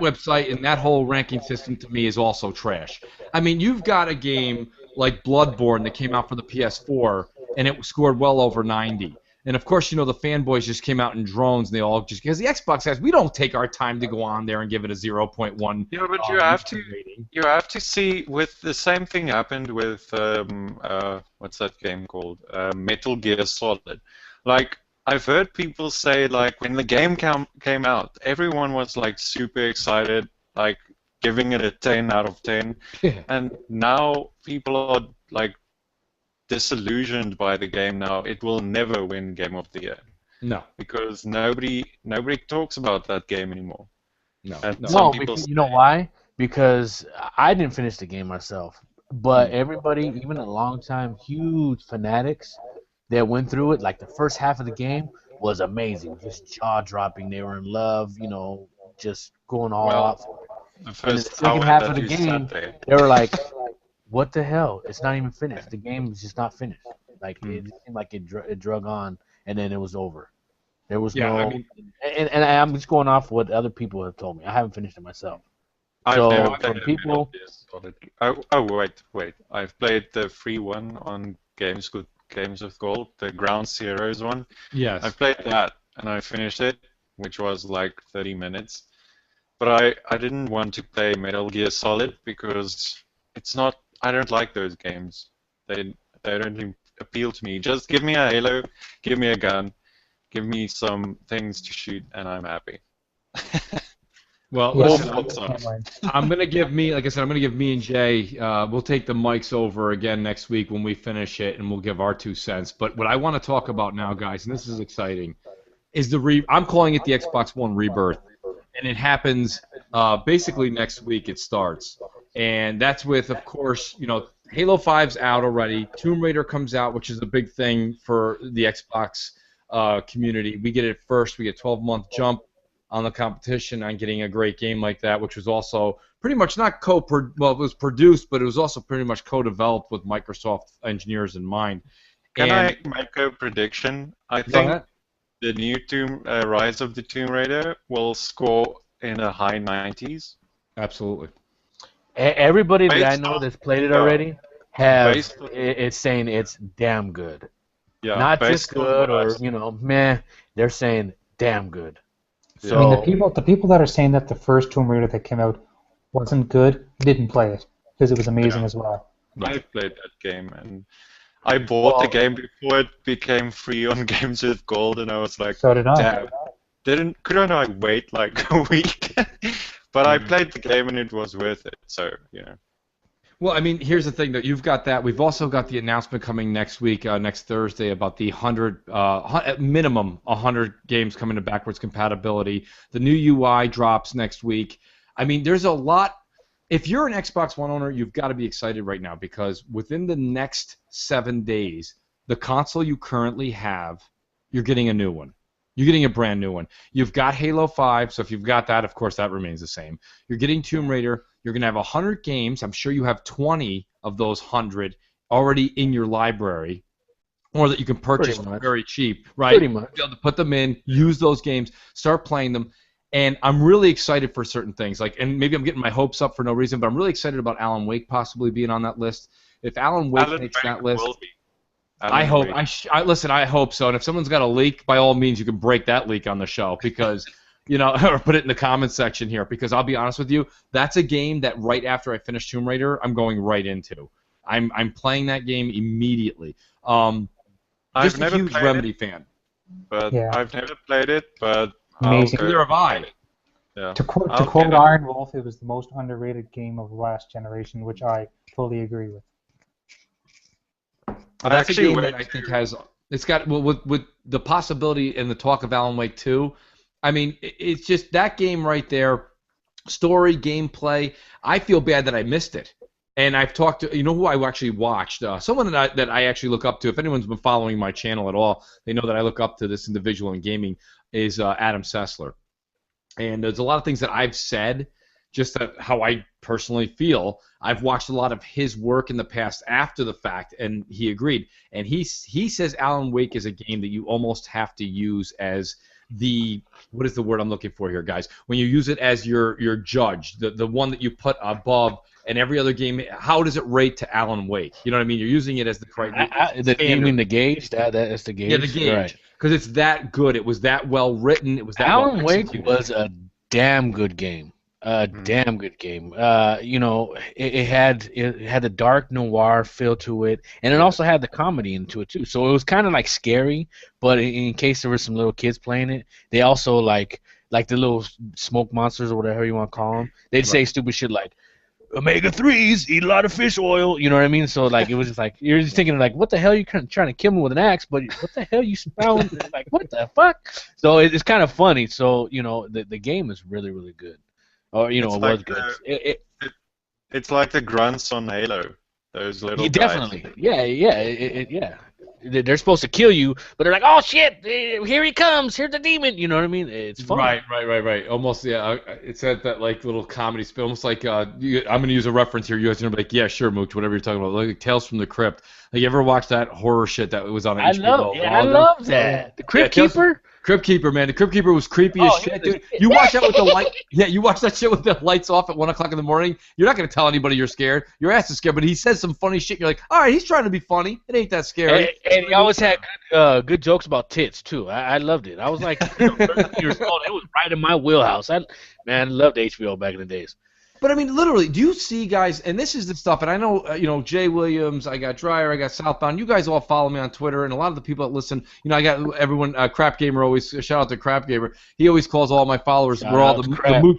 [SPEAKER 2] website and that whole ranking system to me is also trash. I mean, you've got a game like Bloodborne that came out for the PS4 and it scored well over 90. And of course, the fanboys just came out in drones and they all just because the Xbox guys, we don't take our time to go on there and give it a 0.1.
[SPEAKER 1] Yeah, but you have to see with the same thing happened with what's that game called? Metal Gear Solid. I've heard people say when the game came out, everyone was super excited, giving it a 10 out of 10, and now people are disillusioned by the game now. It will never win Game of the Year.
[SPEAKER 2] No,
[SPEAKER 1] because nobody talks about that game anymore.
[SPEAKER 3] No, because, you know why? Because I didn't finish the game myself, but everybody, even a long time huge fanatics that went through it, the first half of the game was amazing, just jaw-dropping. They were in love, just going all out for it. And the second half of the game, they were like, what the hell? It's not even finished. The game is just not finished. It seemed like it drug on, and then it was over. There was and I'm just going off what other people have told me. I haven't finished it myself. From people...
[SPEAKER 1] Wait. I've played the free one on Games with Gold, the Ground Zeroes one.
[SPEAKER 2] Yes.
[SPEAKER 1] I played that and I finished it, which was 30 minutes. but I didn't want to play Metal Gear Solid because it's not. I don't like those games. They don't appeal to me. Just give me a Halo, give me a gun, give me some things to shoot, and I'm happy.
[SPEAKER 2] Well, listen, I'm gonna give me, like I said, I'm gonna give me and Jay. We'll take the mics over again next week when we finish it, and we'll give our 2 cents. But what I want to talk about now, guys, and this is exciting, is I'm calling it the Xbox One Rebirth, and it happens basically next week. It starts, and that's with, of course, Halo 5's out already. Tomb Raider comes out, which is a big thing for the Xbox community. We get it first. We get a 12-month jump on the competition on getting a great game like that, which was also pretty much not it was produced, but it was also pretty much co-developed with Microsoft engineers in mind.
[SPEAKER 1] Can I make a prediction? I think the new Rise of the Tomb Raider will score in the high 90s.
[SPEAKER 2] Absolutely.
[SPEAKER 3] Everybody that I know that's played it already it's saying it's damn good.
[SPEAKER 1] Yeah,
[SPEAKER 3] not just good or meh. They're saying damn good. So,
[SPEAKER 4] I mean, the people that are saying that the first Tomb Raider that came out wasn't good didn't play it because it was amazing as well.
[SPEAKER 1] I played that game, and I bought the game before it became free on Games with Gold, and I was like,
[SPEAKER 4] so did I.
[SPEAKER 1] Damn, couldn't I wait like a week? But I played the game, and it was worth it, so,
[SPEAKER 2] Well, I mean, here's the thing, that you've got that. We've also got the announcement coming next week, next Thursday, about the minimum 100 games coming to backwards compatibility. The new UI drops next week. I mean, there's a lot. If you're an Xbox One owner, you've got to be excited right now because within the next 7 days, the console you currently have, you're getting a new one. You're getting a brand new one. You've got Halo 5, so if you've got that, of course, that remains the same. You're getting Tomb Raider. You're going to have 100 games. I'm sure you have 20 of those 100 already in your library, or that you can purchase for very cheap, right?
[SPEAKER 3] Pretty much.
[SPEAKER 2] Be able to put them in, use those games, start playing them. And I'm really excited for certain things. And maybe I'm getting my hopes up for no reason, but I'm really excited about Alan Wake possibly being on that list. If Alan Wake makes that list, I hope. Listen, I hope so. And if someone's got a leak, by all means, you can break that leak on the show because, or put it in the comments section here. Because I'll be honest with you, that's a game that right after I finish Tomb Raider, I'm going right into. I'm playing that game immediately. Just a huge Remedy fan.
[SPEAKER 1] But I've never played it. But
[SPEAKER 4] amazing.
[SPEAKER 2] Neither have I.
[SPEAKER 4] Yeah. To quote Iron Wolf, it was the most underrated game of last generation, which I totally agree with.
[SPEAKER 2] That's a game that I think it's got with the possibility and the talk of Alan Wake 2. I mean, it's just that game right there, story, gameplay. I feel bad that I missed it. And I've talked to, who I actually watched? Someone that I actually look up to. If anyone's been following my channel at all, they know that I look up to this individual in gaming, is Adam Sessler. And there's a lot of things that I've said, just how I personally feel. I've watched a lot of his work in the past after the fact, and he agreed. And he says Alan Wake is a game that you almost have to use as what is the word I'm looking for here, guys? When you use it as your judge, the one that you put above and every other game. How does it rate to Alan Wake? You know what I mean? You're using it as the criteria.
[SPEAKER 3] You mean the gauge? That's the gauge?
[SPEAKER 2] Yeah, the gauge. Because it's that good. It was that well written. It was that
[SPEAKER 3] Alan Wake was a damn good game. Damn good game. It had the dark noir feel to it, and it also had the comedy into it too. So it was kind of like scary, but in case there were some little kids playing it, they also like the little smoke monsters or whatever you want to call them. They'd say stupid shit like omega-3s, eat a lot of fish oil. You know what I mean? So like it was just like you're just thinking like, what the hell are you trying to kill me with an axe? But what the hell you found? Like what the fuck? So it's kind of funny. So the game is really really good. Or it was good.
[SPEAKER 1] It's like the grunts on Halo. Those little guys.
[SPEAKER 3] Definitely. Yeah. They're supposed to kill you, but they're like, oh shit, here he comes, here's the demon. You know what I mean? It's fun.
[SPEAKER 2] Right. Almost, yeah. It's at that like little comedy spin, almost like I'm gonna use a reference here. You guys are gonna be like, yeah, sure, Mooch, whatever you're talking about. Like Tales from the Crypt. Like, you ever watch that horror shit that was on HBO?
[SPEAKER 3] I love that. The Crypt Keeper.
[SPEAKER 2] Crypt Keeper, man. The Crypt Keeper was creepy as shit, dude. You watch that with the light. Yeah, you watch that shit with the lights off at 1 o'clock in the morning. You're not gonna tell anybody you're scared. Your ass is scared, but he says some funny shit. You're like, all right, he's trying to be funny. It ain't that scary.
[SPEAKER 3] And he always had good jokes about tits too. I loved it. I was like 13 years old. It was right in my wheelhouse. I loved HBO back in the days.
[SPEAKER 2] But I mean, literally, do you see guys? And this is the stuff. And I know, Jay Williams. I got Dryer. I got Southbound. You guys all follow me on Twitter, and a lot of the people that listen. I got everyone. Crap Gamer always shout out to Crap Gamer. He always calls all my followers. We're all the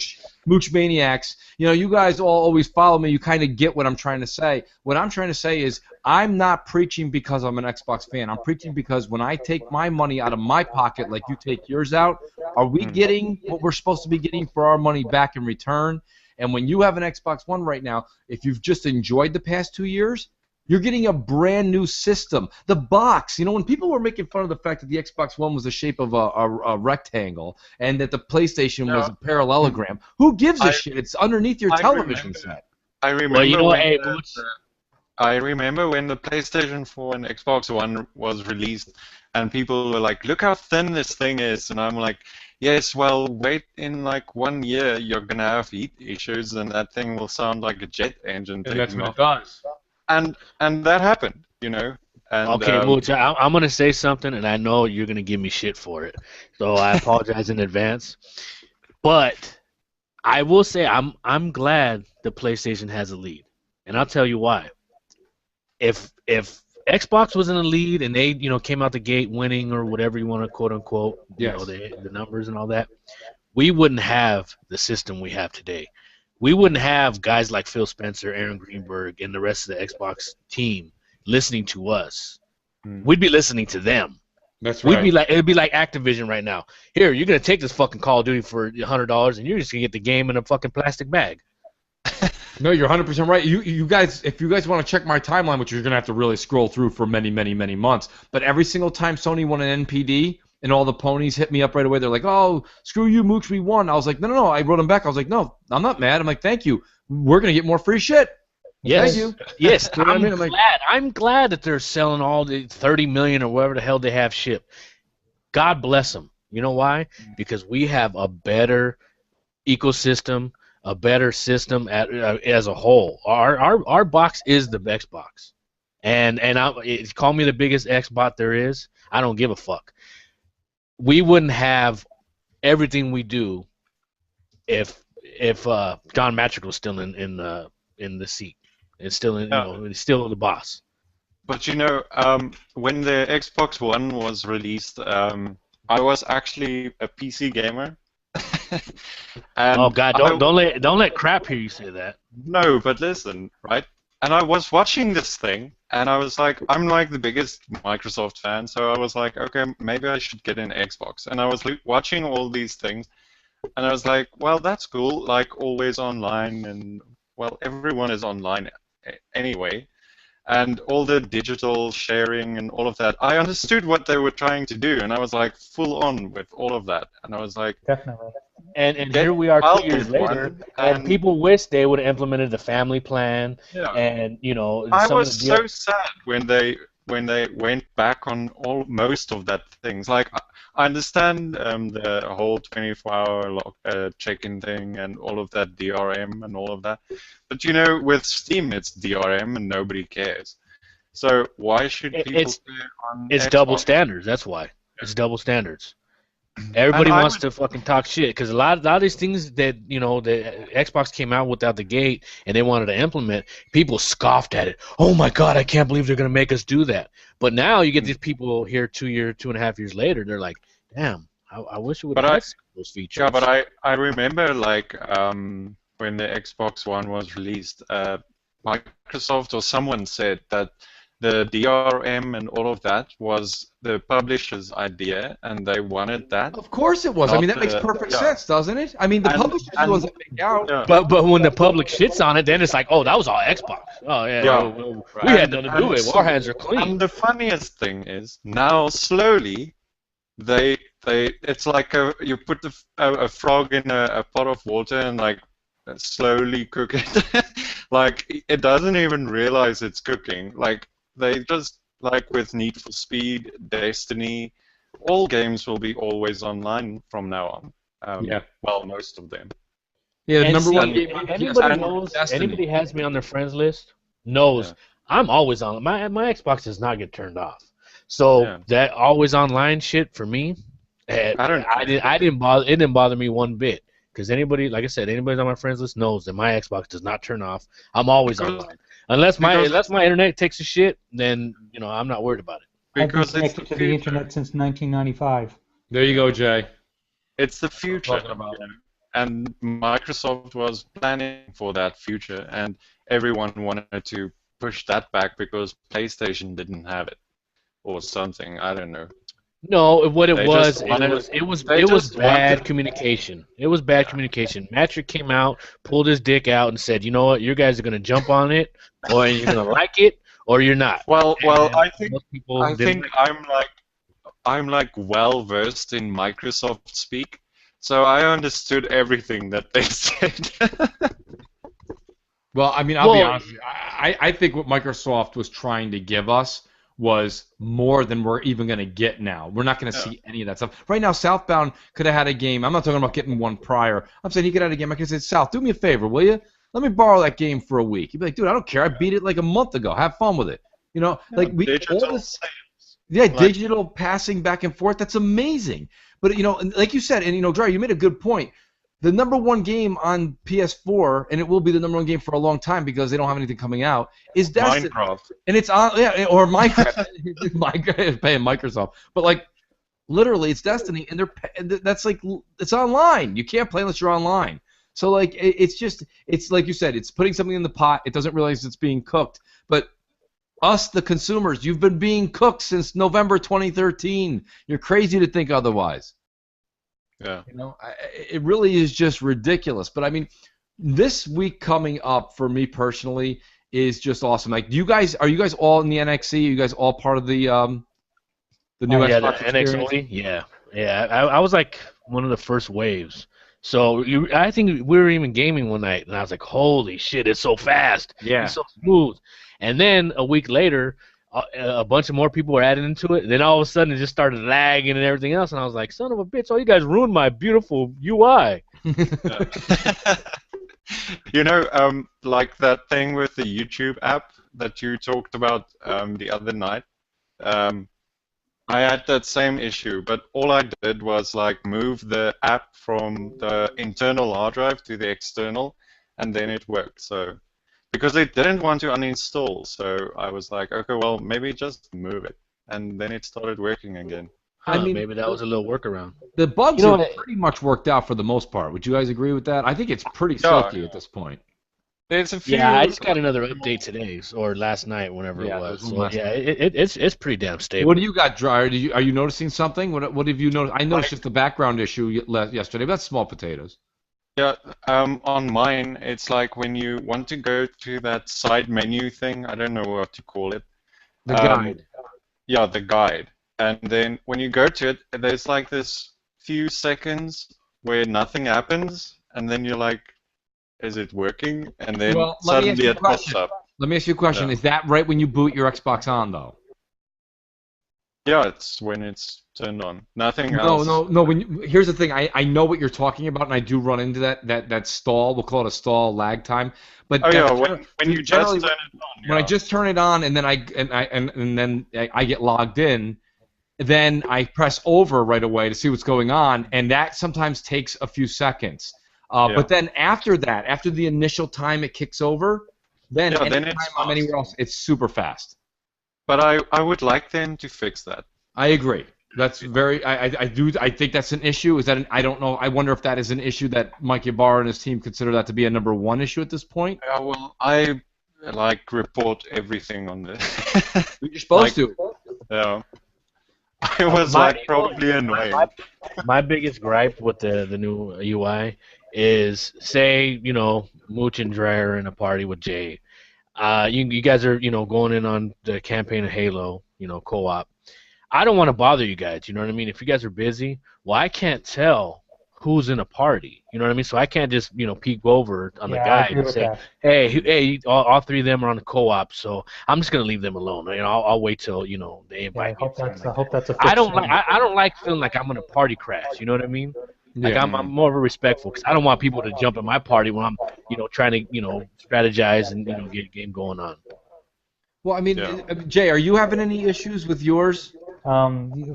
[SPEAKER 2] Mooch maniacs. You guys all always follow me. You kind of get what I'm trying to say. What I'm trying to say is I'm not preaching because I'm an Xbox fan. I'm preaching because when I take my money out of my pocket, like you take yours out, are we getting what we're supposed to be getting for our money back in return? And when you have an Xbox One right now, if you've just enjoyed the past 2 years, you're getting a brand new system. The box, when people were making fun of the fact that the Xbox One was the shape of a rectangle and that the PlayStation was a parallelogram, who gives a shit? It's underneath your television set.
[SPEAKER 1] I remember when the PlayStation 4 and Xbox One was released, and people were like, look how thin this thing is. And I'm like, yes, well, wait, in like 1 year, you're going to have heat issues, and that thing will sound like a jet engine.
[SPEAKER 3] And that's what it does.
[SPEAKER 1] And that happened, And,
[SPEAKER 3] okay, Mooch, I'm going to say something, and I know you're going to give me shit for it. So I apologize in advance. But I will say I'm glad the PlayStation has a lead. And I'll tell you why. If Xbox was in the lead and they, came out the gate winning or whatever you want to quote unquote, the numbers and all that, we wouldn't have the system we have today. We wouldn't have guys like Phil Spencer, Aaron Greenberg, and the rest of the Xbox team listening to us. We'd be listening to them.
[SPEAKER 2] That's right.
[SPEAKER 3] It'd be like Activision right now. Here, you're gonna take this fucking Call of Duty for $100, and you're just gonna get the game in a fucking plastic bag.
[SPEAKER 2] No, you're 100% right. You guys, if you guys want to check my timeline, which you're going to have to really scroll through for many, many, many months, but every single time Sony won an NPD and all the ponies hit me up right away, they're like, oh, screw you, Mooch, we won. I was like, no. I wrote them back. I was like, no, I'm not mad. I'm like, thank you. We're going to get more free shit.
[SPEAKER 3] Yes.
[SPEAKER 2] Thank you.
[SPEAKER 3] Yes, I'm glad that they're selling all the 30 million or whatever the hell they have shipped. God bless them. You know why? Because we have a better ecosystem, a better system as a whole. Our box is the Xbox, and call me the biggest Xbot there is. I don't give a fuck. We wouldn't have everything we do if John Matrick was still in the seat. It's still it's still the boss.
[SPEAKER 1] But when the Xbox One was released, I was actually a PC gamer.
[SPEAKER 3] Oh God! Don't let crap hear you say that.
[SPEAKER 1] No, but listen, right? And I was watching this thing, and I was like, I'm like the biggest Microsoft fan, so I was like, okay, maybe I should get an Xbox. And I was watching all these things, and I was like, well, that's cool, like always online, and well, everyone is online anyway. And all the digital sharing and all of that, I understood what they were trying to do, and I was like full on with all of that. And I was like,
[SPEAKER 4] definitely.
[SPEAKER 3] And here we are 2 years later, and people wish they would have implemented the family plan. Yeah. And
[SPEAKER 1] I was so sad when they went back on most of that things. Like I understand the whole 24-hour check-in thing and all of that DRM and all of that, but with Steam it's DRM and nobody cares. So why should people stay on?
[SPEAKER 3] It's Xbox? Double standards. That's why. It's double standards. Everybody wants to fucking talk shit because a lot of these things that the Xbox came out without the gate and they wanted to implement, people scoffed at it. Oh my God, I can't believe they're gonna make us do that. But now you get these people here 2.5 years later, they're like, damn, I wish it would have had those features.
[SPEAKER 1] Yeah, but I remember like when the Xbox One was released, Microsoft or someone said that the DRM and all of that was the publisher's idea, and they wanted that.
[SPEAKER 2] Of course it was. I mean, that makes perfect sense, doesn't it? I mean, the publisher's the ones that make out.
[SPEAKER 3] Yeah. But when the public shits on it, then it's like, oh, that was all Xbox. Oh, yeah. We had nothing to do with it. Our hands are clean.
[SPEAKER 1] And the funniest thing is, now slowly, it's like you put a frog in a pot of water and like slowly cook it. Like, it doesn't even realize it's cooking. Like, they just, like with Need for Speed, Destiny, all games will be always online from now on.
[SPEAKER 2] Yeah.
[SPEAKER 1] Well, most of them.
[SPEAKER 2] Yeah, the
[SPEAKER 3] And
[SPEAKER 2] number
[SPEAKER 3] see,
[SPEAKER 2] one game.
[SPEAKER 3] anybody
[SPEAKER 2] PS4
[SPEAKER 3] knows,
[SPEAKER 2] Destiny.
[SPEAKER 3] anybody has me on their friends list knows
[SPEAKER 1] Yeah.
[SPEAKER 3] I'm always on. My Xbox does not get turned off. So
[SPEAKER 1] Yeah.
[SPEAKER 3] that always online shit for me, I didn't bother. It didn't bother me one bit because anybody, like I said, anybody on my friends list knows that my Xbox does not turn off. I'm always online. Unless my internet takes a shit, then I'm not worried about it.
[SPEAKER 4] I've been
[SPEAKER 1] Because it's
[SPEAKER 4] connected
[SPEAKER 1] the
[SPEAKER 4] to the
[SPEAKER 1] future.
[SPEAKER 4] internet since 1995.
[SPEAKER 2] There you go, Jay.
[SPEAKER 1] It's the future.
[SPEAKER 2] talking about.
[SPEAKER 1] And Microsoft was planning for that future, and everyone wanted to push that back because PlayStation didn't have it, or something. I don't know.
[SPEAKER 3] No, what it
[SPEAKER 1] They
[SPEAKER 3] was,
[SPEAKER 1] just wanted-
[SPEAKER 3] it was
[SPEAKER 1] they
[SPEAKER 3] bad
[SPEAKER 1] just wanted-
[SPEAKER 3] communication. It was bad communication. Matrick came out, pulled his dick out, and said, "You know what? You guys are gonna jump on it, or you're gonna like it, or you're not."
[SPEAKER 1] Well,
[SPEAKER 3] And
[SPEAKER 1] I think
[SPEAKER 3] most people
[SPEAKER 1] I
[SPEAKER 3] didn't
[SPEAKER 1] think
[SPEAKER 3] like
[SPEAKER 1] I'm like well versed in Microsoft speak, so I understood everything that they said.
[SPEAKER 2] Well, I mean, I'll be
[SPEAKER 3] Well-
[SPEAKER 2] honest with you. I think what Microsoft was trying to give us was more than we're even going to get now. We're not going to see any of that stuff. Right now, Southbound could have had a game. I'm not talking about getting one prior. I'm saying he could have had a game. I could say, South, do me a favor, will you? Let me borrow that game for a week. He'd be like, dude, I don't care. I beat it like a month ago. Have fun with it. You know, like we
[SPEAKER 1] Digital
[SPEAKER 2] all this,
[SPEAKER 1] sales.
[SPEAKER 2] yeah,
[SPEAKER 1] Like-
[SPEAKER 2] digital passing back and forth. That's amazing. But and like you said, and Dry, you made a good point. The number one game on PS4, and it will be the number one game for a long time because they don't have anything coming out, is Destiny.
[SPEAKER 1] Minecraft.
[SPEAKER 2] And it's on, or Minecraft. Minecraft is paying Microsoft, but like literally, it's Destiny, and that's like it's online. You can't play unless you're online. So like it's like you said, it's putting something in the pot. It doesn't realize it's being cooked. But us, the consumers, you've been being cooked since November 2013. You're crazy to think otherwise.
[SPEAKER 1] Yeah.
[SPEAKER 2] It really is just ridiculous. But I mean, this week coming up for me personally is just awesome. Like, are you guys all in the NXT? Are you guys all part of the new Xbox
[SPEAKER 3] the
[SPEAKER 2] experience?
[SPEAKER 3] NXT. Yeah. I was like one of the first waves. So I think we were even gaming one night, and I was like, "Holy shit, it's so fast!
[SPEAKER 2] Yeah.
[SPEAKER 3] It's so smooth." And then a week later, a bunch of more people were added into it. And then all of a sudden, it just started lagging and everything else. And I was like, "Son of a bitch! All you guys ruined my beautiful UI."
[SPEAKER 1] Like that thing with the YouTube app that you talked about the other night. I had that same issue, but all I did was like move the app from the internal hard drive to the external, and then it worked. So, because it didn't want to uninstall, so I was like, okay, well, maybe just move it, and then it started working again.
[SPEAKER 2] I mean,
[SPEAKER 3] maybe that was a little workaround.
[SPEAKER 2] The bugs
[SPEAKER 3] You know
[SPEAKER 2] are
[SPEAKER 3] what,
[SPEAKER 2] pretty much worked out for the most part. Would you guys agree with that? I think it's pretty silky at this point.
[SPEAKER 1] There's a few.
[SPEAKER 3] Yeah, I just got another update today, or last night, whenever
[SPEAKER 2] Yeah,
[SPEAKER 3] it was.
[SPEAKER 2] there's one
[SPEAKER 3] So
[SPEAKER 2] last
[SPEAKER 3] yeah, it's pretty damn stable.
[SPEAKER 2] What do you got, Dryer? Are you noticing something? What have you noticed? I noticed just the background issue yesterday, but that's small potatoes.
[SPEAKER 1] Yeah, on mine, it's like when you want to go to that side menu thing, I don't know what to call it.
[SPEAKER 2] The guide.
[SPEAKER 1] Yeah, the guide. And then when you go to it, there's like this few seconds where nothing happens, and then you're like, is it working? And then
[SPEAKER 2] Well, let me ask
[SPEAKER 1] suddenly
[SPEAKER 2] you a
[SPEAKER 1] it pops
[SPEAKER 2] question.
[SPEAKER 1] up.
[SPEAKER 2] Let me ask you a question.
[SPEAKER 1] Yeah.
[SPEAKER 2] Is that right when you boot your Xbox on, though?
[SPEAKER 1] Yeah, it's when it's turned on. Nothing else.
[SPEAKER 2] No. Here's the thing. I know what you're talking about, and I do run into that stall. We'll call it a stall lag time. But
[SPEAKER 1] Oh yeah, when you just turn
[SPEAKER 2] generally,
[SPEAKER 1] it on.
[SPEAKER 2] when I
[SPEAKER 1] yeah.
[SPEAKER 2] just turn it on and then I get logged in, then I press over right away to see what's going on, and that sometimes takes a few seconds.
[SPEAKER 1] Yeah.
[SPEAKER 2] But then after that, after the initial time it kicks over, then
[SPEAKER 1] Yeah, then
[SPEAKER 2] anytime
[SPEAKER 1] it's
[SPEAKER 2] I'm
[SPEAKER 1] fast.
[SPEAKER 2] anywhere else, it's super fast.
[SPEAKER 1] But I would like them to fix that.
[SPEAKER 2] I agree. That's very. I do. I think that's an issue. Is that I don't know. I wonder if that is an issue that Mike Ybarra and his team consider that to be a number one issue at this point.
[SPEAKER 1] Yeah, well, I like report everything on this.
[SPEAKER 2] You're supposed to.
[SPEAKER 1] Yeah. I was like probably annoying.
[SPEAKER 3] My biggest gripe with the new UI is, say, Mooch and Dreyer in a party with Jay. You guys are, going in on the campaign of Halo, co-op. I don't want to bother you guys, you know what I mean? If you guys are busy, well, I can't tell who's in a party. You know what I mean? So I can't just peek over on the
[SPEAKER 4] Yeah, I
[SPEAKER 3] guy
[SPEAKER 4] agree
[SPEAKER 3] and
[SPEAKER 4] with
[SPEAKER 3] say,
[SPEAKER 4] that.
[SPEAKER 3] hey, all three of them are on the co-op, so I'm just gonna leave them alone. I'll wait till they
[SPEAKER 4] Yeah,
[SPEAKER 3] invite me.
[SPEAKER 4] I hope that's a
[SPEAKER 3] I
[SPEAKER 4] fixed
[SPEAKER 3] don't like
[SPEAKER 4] thing.
[SPEAKER 3] I don't like feeling like I'm gonna party crash. You know what I mean? Like
[SPEAKER 2] Yeah.
[SPEAKER 3] I'm more of a respectful because I don't want people to jump in my party when I'm trying to strategize and get a game going on.
[SPEAKER 2] Well, I mean,
[SPEAKER 1] Yeah.
[SPEAKER 2] Jay, are you having any issues with yours?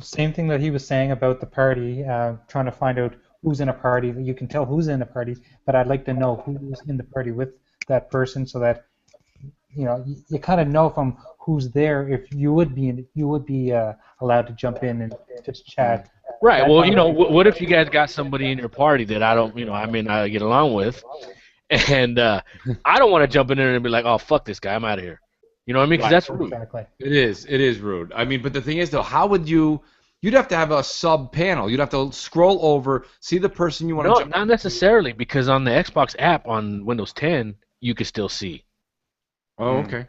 [SPEAKER 4] Same thing that he was saying about the party, trying to find out who's in a party. You can tell who's in a party, but I'd like to know who's in the party with that person, so that you kind of know from who's there if you would be allowed to jump in and just chat.
[SPEAKER 3] Right.
[SPEAKER 4] That
[SPEAKER 3] Well,
[SPEAKER 4] kind of-
[SPEAKER 3] what if you guys got somebody in your party that I may not get along with, and I don't want to jump in there and be like, oh, fuck this guy, I'm out of here. You know what I mean? Because that's rude.
[SPEAKER 4] Exactly.
[SPEAKER 2] It is rude. I mean, but the thing is, though, how would you'd have to have a sub panel. You'd have to scroll over, see the person you want to
[SPEAKER 3] No,
[SPEAKER 2] jump
[SPEAKER 3] not necessarily, because on the Xbox app on Windows 10, you can still see.
[SPEAKER 2] Oh, okay.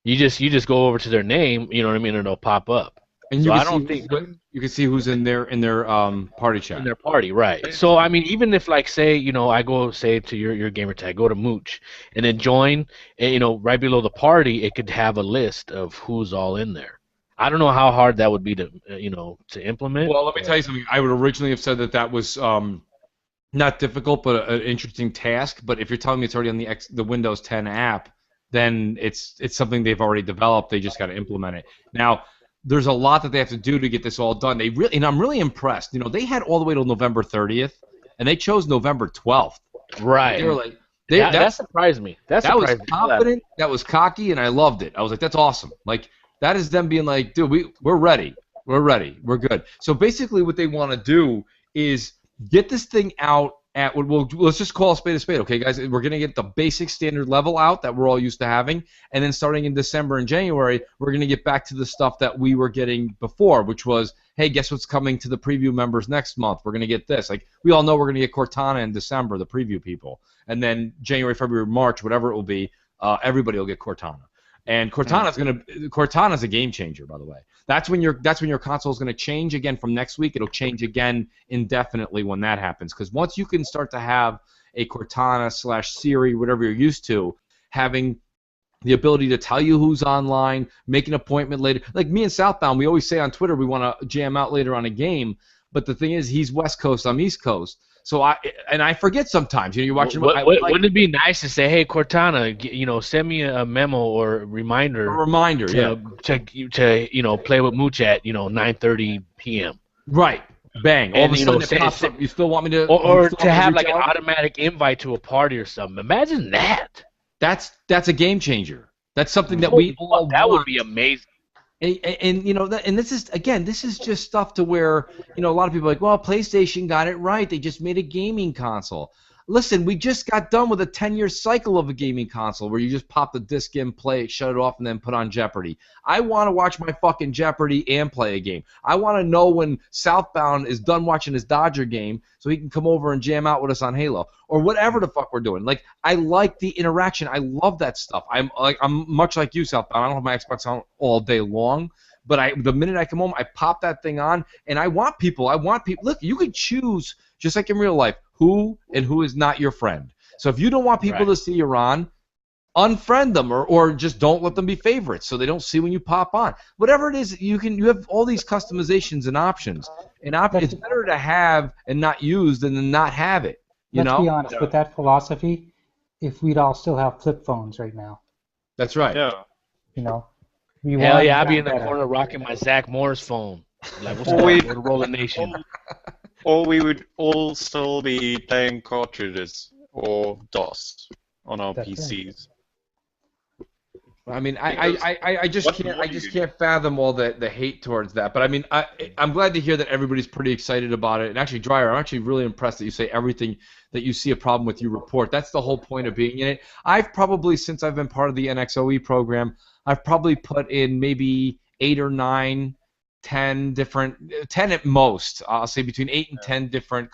[SPEAKER 3] You just go over to their name, you know what I mean, and it'll pop up.
[SPEAKER 2] And
[SPEAKER 3] So
[SPEAKER 2] you
[SPEAKER 3] I
[SPEAKER 2] can
[SPEAKER 3] don't
[SPEAKER 2] see
[SPEAKER 3] think
[SPEAKER 2] you can see who's in their party chat.
[SPEAKER 3] in their party, right? So I mean, even if like say I go say to your gamer tag, go to Mooch, and then join, and right below the party, it could have a list of who's all in there. I don't know how hard that would be to to implement.
[SPEAKER 2] Well, let me tell you something. I would originally have said that was not difficult, but an interesting task. But if you're telling me it's already on the Windows 10 app, then it's something they've already developed. They just got to implement it. Now, there's a lot that they have to do to get this all done. And I'm really impressed. They had all the way till November 30th, and they chose November 12th.
[SPEAKER 3] Right.
[SPEAKER 2] They were like,
[SPEAKER 3] that surprised me. That
[SPEAKER 2] was
[SPEAKER 3] surprised me.
[SPEAKER 2] confident. That was cocky, and I loved it. I was like, that's awesome. Like, that is them being like, dude, we're ready. We're ready. We're good. So basically what they want to do is get this thing out at, well, let's just call a spade, okay, guys? We're going to get the basic standard level out that we're all used to having, and then starting in December and January, we're going to get back to the stuff that we were getting before, which was, hey, guess what's coming to the preview members next month? We're going to get this. Like, we all know we're going to get Cortana in December, the preview people. And then January, February, March, whatever it will be, everybody will get Cortana. And Cortana's a game changer, by the way. That's when your console is going to change again from next week. It'll change again indefinitely when that happens. Because once you can start to have a Cortana/Siri, whatever you're used to, having the ability to tell you who's online, make an appointment later. Like me and Southbound, we always say on Twitter we want to jam out later on a game. But the thing is, he's West Coast, I'm East Coast. So I forget sometimes. You're watching.
[SPEAKER 3] Wouldn't it be nice to say, "Hey, Cortana, send me a memo or a reminder." To play with Mooch at 9:30 p.m.
[SPEAKER 2] Right. Bang. All
[SPEAKER 3] And,
[SPEAKER 2] of a sudden it pops up. You still want me to?
[SPEAKER 3] Or to have like an automatic invite to a party or something. Imagine that.
[SPEAKER 2] That's a game changer. That's something that we all
[SPEAKER 3] that
[SPEAKER 2] want.
[SPEAKER 3] would be amazing.
[SPEAKER 2] And this is just stuff to where a lot of people are like, well, PlayStation got it right. They just made a gaming console. Listen, we just got done with a 10-year cycle of a gaming console where you just pop the disc in, play it, shut it off, and then put on Jeopardy. I want to watch my fucking Jeopardy and play a game. I want to know when Southbound is done watching his Dodger game so he can come over and jam out with us on Halo or whatever the fuck we're doing. Like, I like the interaction. I love that stuff. I'm much like you, Southbound. I don't have my Xbox on all day long. But the minute I come home, I pop that thing on, and I want people. Look, you can choose, just like in real life, who and who is not your friend. So if you don't want people to see you're on, unfriend them or just don't let them be favorites so they don't see when you pop on. Whatever it is, you have all these customizations and options. And it's better to have and not use than to not have it.
[SPEAKER 4] Let's be honest, with that philosophy, if we'd all still have flip phones right now.
[SPEAKER 2] That's right.
[SPEAKER 1] Yeah.
[SPEAKER 3] Hell yeah, I'd be in the corner rocking my Zach Morris phone. Like, what's up, Roller Nation?
[SPEAKER 1] Or we would all still be playing cartridges or DOS on our PCs.
[SPEAKER 2] I mean, I just can't fathom all the hate towards that. But I mean, I'm glad to hear that everybody's pretty excited about it. And actually, Dreyer, I'm actually really impressed that you say everything that you see a problem with, you report. That's the whole point of being in it. I've probably, since I've been part of the NXOE program, I've probably put in maybe 8 or 9, 10 at most. I'll say between 8 and 10 different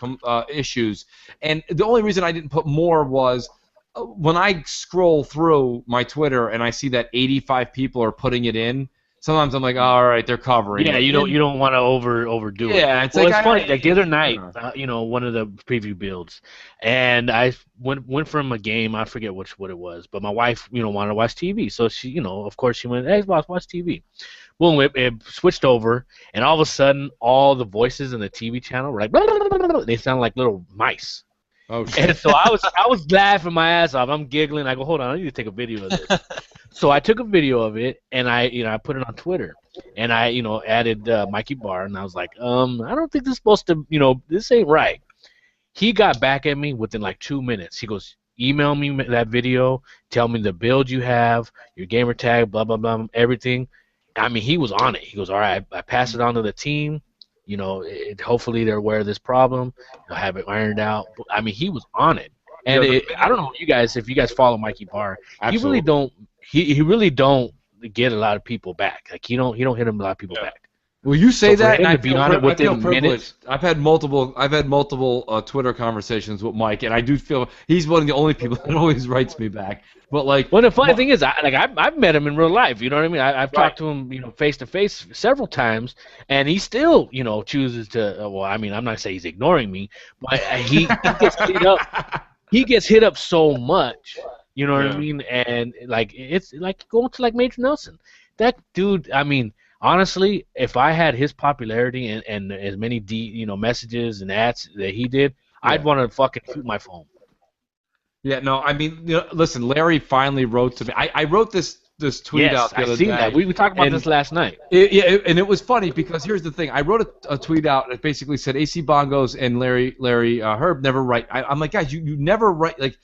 [SPEAKER 2] issues. And the only reason I didn't put more was when I scroll through my Twitter and I see that 85 people are putting it in, sometimes I'm like, oh, all right, they're covering.
[SPEAKER 3] Yeah,
[SPEAKER 2] it.
[SPEAKER 3] you don't want to overdo it.
[SPEAKER 2] Yeah, it's
[SPEAKER 3] well,
[SPEAKER 2] like
[SPEAKER 3] it's funny. Like the other night,
[SPEAKER 2] you know.
[SPEAKER 3] one of the preview builds, and I went from a game. I forget what it was, but my wife, wanted to watch TV, so she, of course, she went, "Hey, watch TV." Boom, it switched over, and all of a sudden, all the voices in the TV channel were like, blah, blah, blah, blah, blah. They sound like little mice.
[SPEAKER 2] Oh shit!
[SPEAKER 3] And so I was laughing my ass off. I'm giggling. I go, hold on, I need to take a video of this. So I took a video of it, and I put it on Twitter, and I added Mikey Barr, and I was like, I don't think this is supposed to, this ain't right. He got back at me within like 2 minutes. He goes, email me that video, tell me the build you have, your gamer tag, blah blah blah, everything. I mean, he was on it. He goes, all right, I passed it on to the team. Hopefully they're aware of this problem. They'll have it ironed out. I mean, he was on it. And I don't know if you guys follow Mikey Barr. Absolutely. He really don't get a lot of people back. Like he don't hit a lot of people back.
[SPEAKER 2] Well, you say that, and
[SPEAKER 3] I feel
[SPEAKER 2] privileged. I've had multiple Twitter conversations with Mike, and I do feel he's one of the only people that always writes me back. But like,
[SPEAKER 3] well, the funny thing is, I've met him in real life. You know what I mean? I've talked to him, face to face several times, and he still, chooses to. Well, I mean, I'm not saying he's ignoring me, but he gets hit up. He gets hit up so much. You know what I mean? And like it's like going to like Major Nelson. That dude. I mean. Honestly, if I had his popularity and as many messages and ads that he did, I'd want to fucking shoot my phone.
[SPEAKER 2] Yeah, no, I mean, listen, Larry finally wrote to me. I wrote this tweet out the other day.
[SPEAKER 3] Yes, I seen that. We talked about this last night.
[SPEAKER 2] And it was funny because here's the thing. I wrote a tweet out that basically said AC Bongos and Larry Herb never write. I'm like, guys, you never write, like,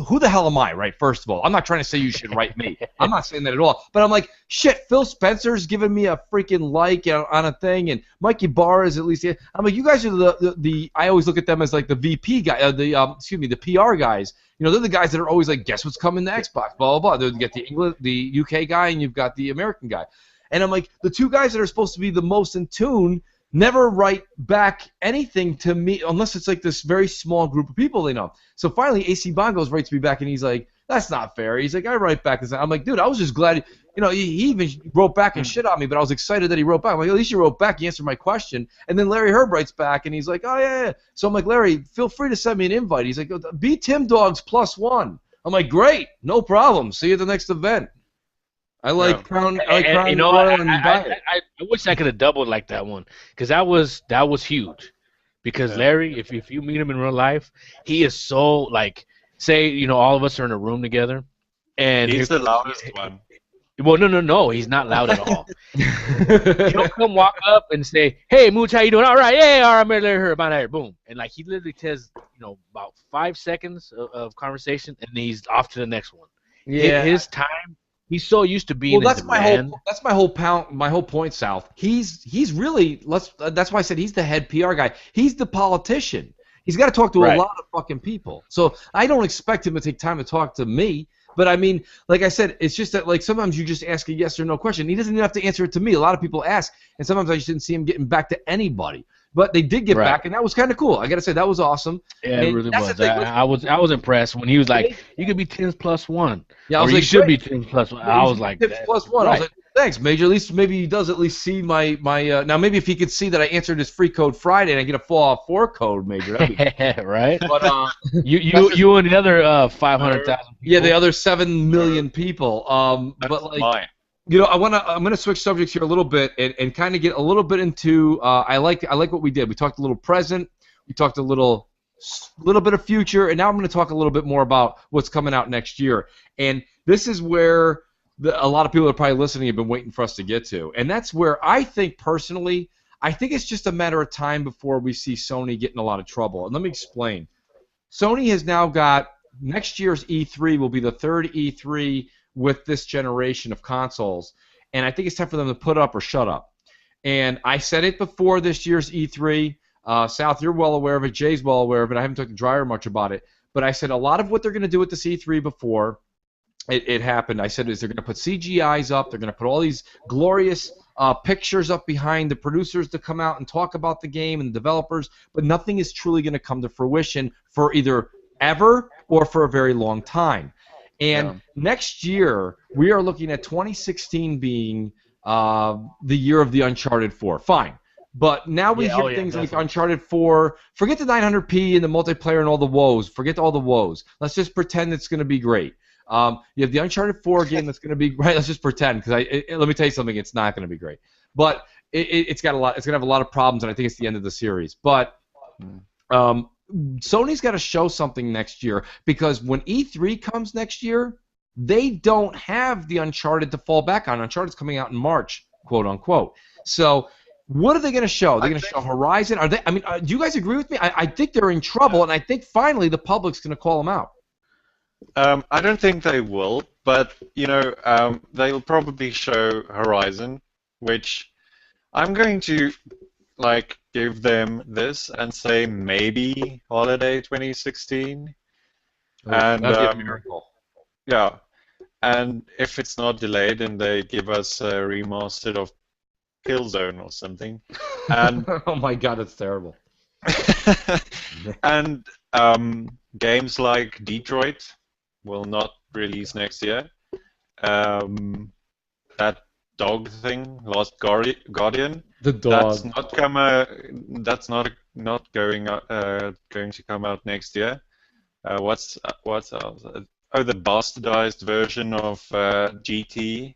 [SPEAKER 2] who the hell am I, right? First of all, I'm not trying to say you should write me. I'm not saying that at all. But I'm like, shit, Phil Spencer's giving me a freaking like on a thing, and Mikey Barr is at least. I'm like, you guys are the I always look at them as like the VP guy, the PR guys. They're the guys that are always like, guess what's coming to Xbox, blah blah blah. You got the UK guy, and you've got the American guy. And I'm like, the two guys that are supposed to be the most in tune never write back anything to me unless it's like this very small group of people they know. So finally, AC Bongos writes me back, and he's like, that's not fair. He's like, I write back. I'm like, dude, I was just glad. He even wrote back and shit on me, but I was excited that he wrote back. I'm like, at least you wrote back. You answered my question. And then Larry Herb writes back, and he's like, oh, yeah. So I'm like, Larry, feel free to send me an invite. He's like, be Tim Dogs +1. I'm like, great, no problem. See you at the next event. I like Crown.
[SPEAKER 3] I wish I could have doubled like that one because that was huge. Because Larry, if you meet him in real life, he is so like, say all of us are in a room together, and
[SPEAKER 1] he's the loudest one.
[SPEAKER 3] Well, no, he's not loud at all. He'll come walk up and say, "Hey, Mooch, how you doing? All right, yeah, all right, I'm Larry Herb, about here, boom." And like he literally tells about 5 seconds of conversation, and he's off to the next one. Yeah, his time. He's so used to being.
[SPEAKER 2] Well, that's my whole point, South. He's really that's why I said he's the head PR guy. He's the politician. He's got to talk to a lot of fucking people. So I don't expect him to take time to talk to me. But I mean, like I said, it's just that like sometimes you just ask a yes or no question. He doesn't even have to answer it to me. A lot of people ask, and sometimes I just didn't see him getting back to anybody. But they did get back, and that was kind of cool. I got to say, that was awesome.
[SPEAKER 3] Yeah, it really was. I was impressed when he was like, you could be Tim's +1.
[SPEAKER 2] Yeah, I was
[SPEAKER 3] or
[SPEAKER 2] like,
[SPEAKER 3] you should be Tim's +1. I was like,
[SPEAKER 2] Tim's +1. I was like, thanks, Major. At least maybe he does at least see my now maybe if he could see that I answered his free code Friday and I get a Fallout 4 code, Major. That'd be
[SPEAKER 3] right. But you and the other 500,000 people.
[SPEAKER 2] Yeah, the other 7 million people. But like. Mine. I'm gonna switch subjects here a little bit and kind of get a little bit into I like what we did. We talked a little present, we talked a little bit of future, and now I'm gonna talk a little bit more about what's coming out next year. And this is where a lot of people that are probably listening have been waiting for us to get to, and that's where I think personally, I think it's just a matter of time before we see Sony get in a lot of trouble. And let me explain. Sony has now got next year's E3 will be the third E3 with this generation of consoles, and I think it's time for them to put up or shut up. And I said it before this year's E3. South, you're well aware of it. Jay's well aware of it. I haven't talked to Dryer much about it, but I said a lot of what they're going to do with this E3 before it happened. I said is they're going to put CGIs up. They're going to put all these glorious pictures up behind the producers to come out and talk about the game and the developers, but nothing is truly going to come to fruition for either ever or for a very long time. And next year, we are looking at 2016 being the year of the Uncharted 4. Fine. But now we hear things like Uncharted 4. Forget the 900p and the multiplayer and all the woes. Forget all the woes. Let's just pretend it's going to be great. You have the Uncharted 4 game that's going to be great. Let's just pretend, because let me tell you something. It's not going to be great. But it's got a lot. It's going to have a lot of problems, and I think it's the end of the series. But Sony's got to show something next year, because when E3 comes next year, they don't have the Uncharted to fall back on. Uncharted's coming out in March, quote unquote. So what are they going to show? They're going to show Horizon? Are they? I mean, do you guys agree with me? I think they're in trouble, and I think finally the public's going to call them out.
[SPEAKER 1] I don't think they will, but they'll probably show Horizon, which I'm going to give them this and say maybe holiday 2016. And
[SPEAKER 2] that'd be a miracle.
[SPEAKER 1] Yeah, and if it's not delayed, and they give us a remastered of Killzone or something, and
[SPEAKER 2] oh my God, it's terrible.
[SPEAKER 1] And games like Detroit will not release next year. That dog thing, Lost Guardian.
[SPEAKER 2] The dog.
[SPEAKER 1] That's not going to come out next year. What's else? Oh, the bastardized version of GT.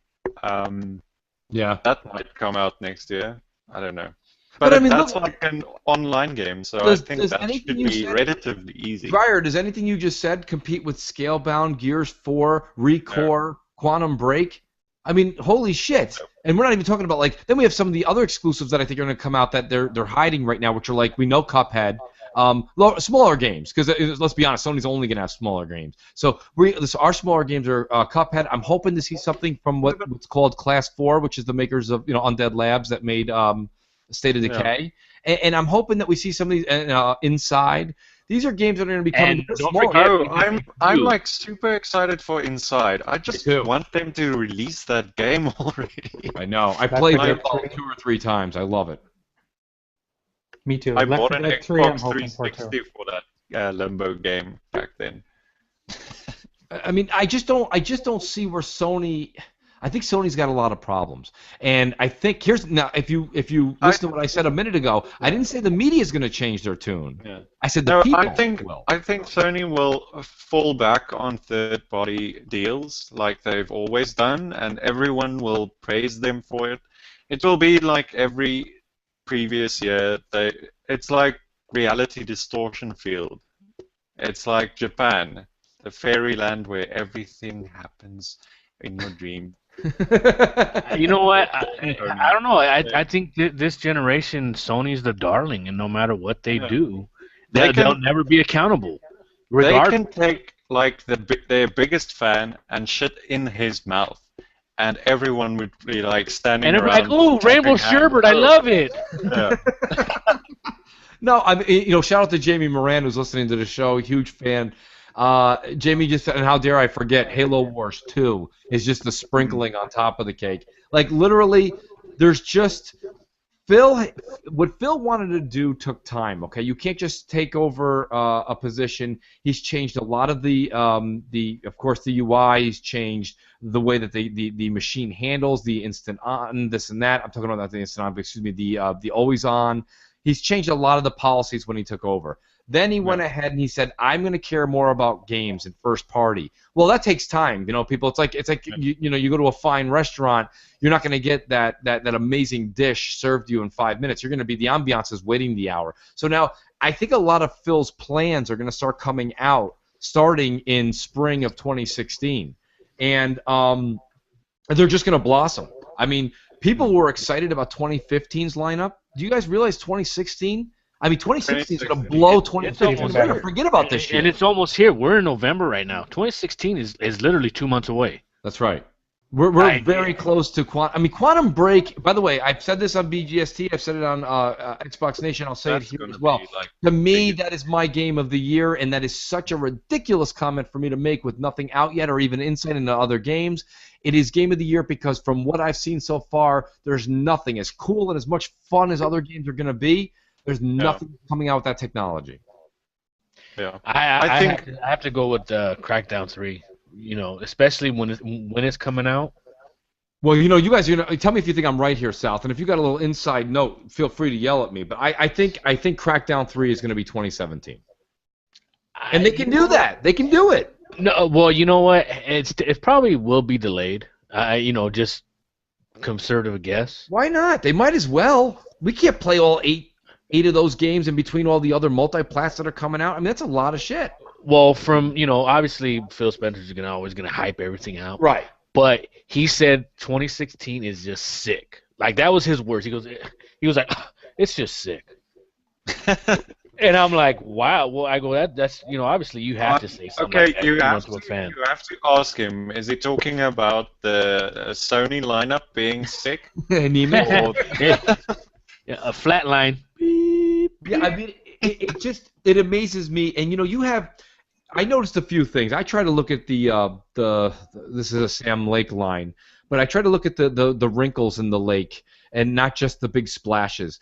[SPEAKER 2] Yeah.
[SPEAKER 1] That might come out next year. I don't know.
[SPEAKER 2] But I mean,
[SPEAKER 1] that's like an online game, so I think that should be relatively easy.
[SPEAKER 2] Dreyer, does anything you just said compete with Scalebound, Gears 4, Recore, Quantum Break? I mean, holy shit! And we're not even talking about then we have some of the other exclusives that I think are going to come out that they're hiding right now, which are we know Cuphead, smaller games, because let's be honest, Sony's only going to have smaller games. So our smaller games are Cuphead. I'm hoping to see something from what's called Class 4, which is the makers of Undead Labs that made State of Decay, and I'm hoping that we see some of these Inside. These are games that are going to be coming.
[SPEAKER 1] I'm super excited for Inside. I just want them to release that game already.
[SPEAKER 2] I know. I played it 2 or 3 times. I love it.
[SPEAKER 4] Me too.
[SPEAKER 1] I bought an
[SPEAKER 4] Left 4 Dead 3, I'm
[SPEAKER 1] Xbox
[SPEAKER 4] hoping
[SPEAKER 1] 360 for that Limbo game back then.
[SPEAKER 2] I mean, I just don't see where Sony. I think Sony's got a lot of problems, and I think if you listen to what I said a minute ago, I didn't say the media is going to change their tune.
[SPEAKER 1] Yeah.
[SPEAKER 2] I said the people
[SPEAKER 1] will. I think Sony will fall back on third-party deals like they've always done, and everyone will praise them for it. It will be like every previous year. It's like reality distortion field. It's like Japan, the fairyland where everything happens in your dream.
[SPEAKER 3] You know what? I don't know. I think this generation, Sony's the darling, and no matter what they do, they'll never be accountable.
[SPEAKER 1] They can take their biggest fan and shit in his mouth, and everyone would be standing around.
[SPEAKER 3] And "Ooh, Rainbow Sherbet, I love it."
[SPEAKER 1] Yeah.
[SPEAKER 2] No, I mean, shout out to Jamie Moran, who's listening to the show, huge fan. Jamie just said, and how dare I forget, Halo Wars 2 is just the sprinkling on top of the cake. Literally, there's just what Phil wanted to do took time. Okay, you can't just take over a position. He's changed a lot of of course, the UI. He's changed the way that the machine handles the instant on, this and that. I'm talking about the instant on, but excuse me, the always on. He's changed a lot of the policies when he took over. Then he went ahead and he said, "I'm going to care more about games and first party." Well, that takes time, people. It's like you go to a fine restaurant, you're not going to get that amazing dish served to you in 5 minutes. You're going to be the ambiance is waiting the hour. So now I think a lot of Phil's plans are going to start coming out starting in spring of 2016, and they're just going to blossom. I mean, people were excited about 2015's lineup. Do you guys realize 2016? I mean, 2016 is going to blow 2015. We're going to forget about this year.
[SPEAKER 3] And it's almost here. We're in November right now. 2016 is literally 2 months away.
[SPEAKER 2] That's right. We're very close to Quantum Break. By the way, I've said this on BGST. I've said it on Xbox Nation. I'll say it here as well. To me, that is my game of the year, and that is such a ridiculous comment for me to make with nothing out yet or even insight into other games. It is game of the year because from what I've seen so far, there's nothing as cool and as much fun as other games are going to be. There's nothing coming out with that technology.
[SPEAKER 1] Yeah,
[SPEAKER 3] I have to go with Crackdown 3. Especially when it's coming out.
[SPEAKER 2] Well, you guys, tell me if you think I'm right here, South, and if you got a little inside note, feel free to yell at me. But I think Crackdown 3 is going to be 2017, and they can do that. They can do it.
[SPEAKER 3] No, well, you know what? It probably will be delayed. Just conservative guess.
[SPEAKER 2] Why not? They might as well. We can't play all eight of those games in between all the other multi-plats that are coming out. I mean, that's a lot of shit.
[SPEAKER 3] Well, obviously Phil Spencer's always gonna hype everything out.
[SPEAKER 2] Right.
[SPEAKER 3] But he said 2016 is just sick. Like, that was his words. He was like, it's just sick. And I'm like, wow. Well, I go, that's obviously you have to say something.
[SPEAKER 1] Okay,
[SPEAKER 3] like that
[SPEAKER 1] you have
[SPEAKER 3] to a fan.
[SPEAKER 1] you have to ask him. Is he talking about the Sony lineup being sick?
[SPEAKER 2] Nemo.
[SPEAKER 3] Yeah, a flat line. Beep, beep.
[SPEAKER 2] Yeah, I mean, it amazes me. And I noticed a few things. I try to look at this is a Sam Lake line, but I try to look at the wrinkles in the lake and not just the big splashes.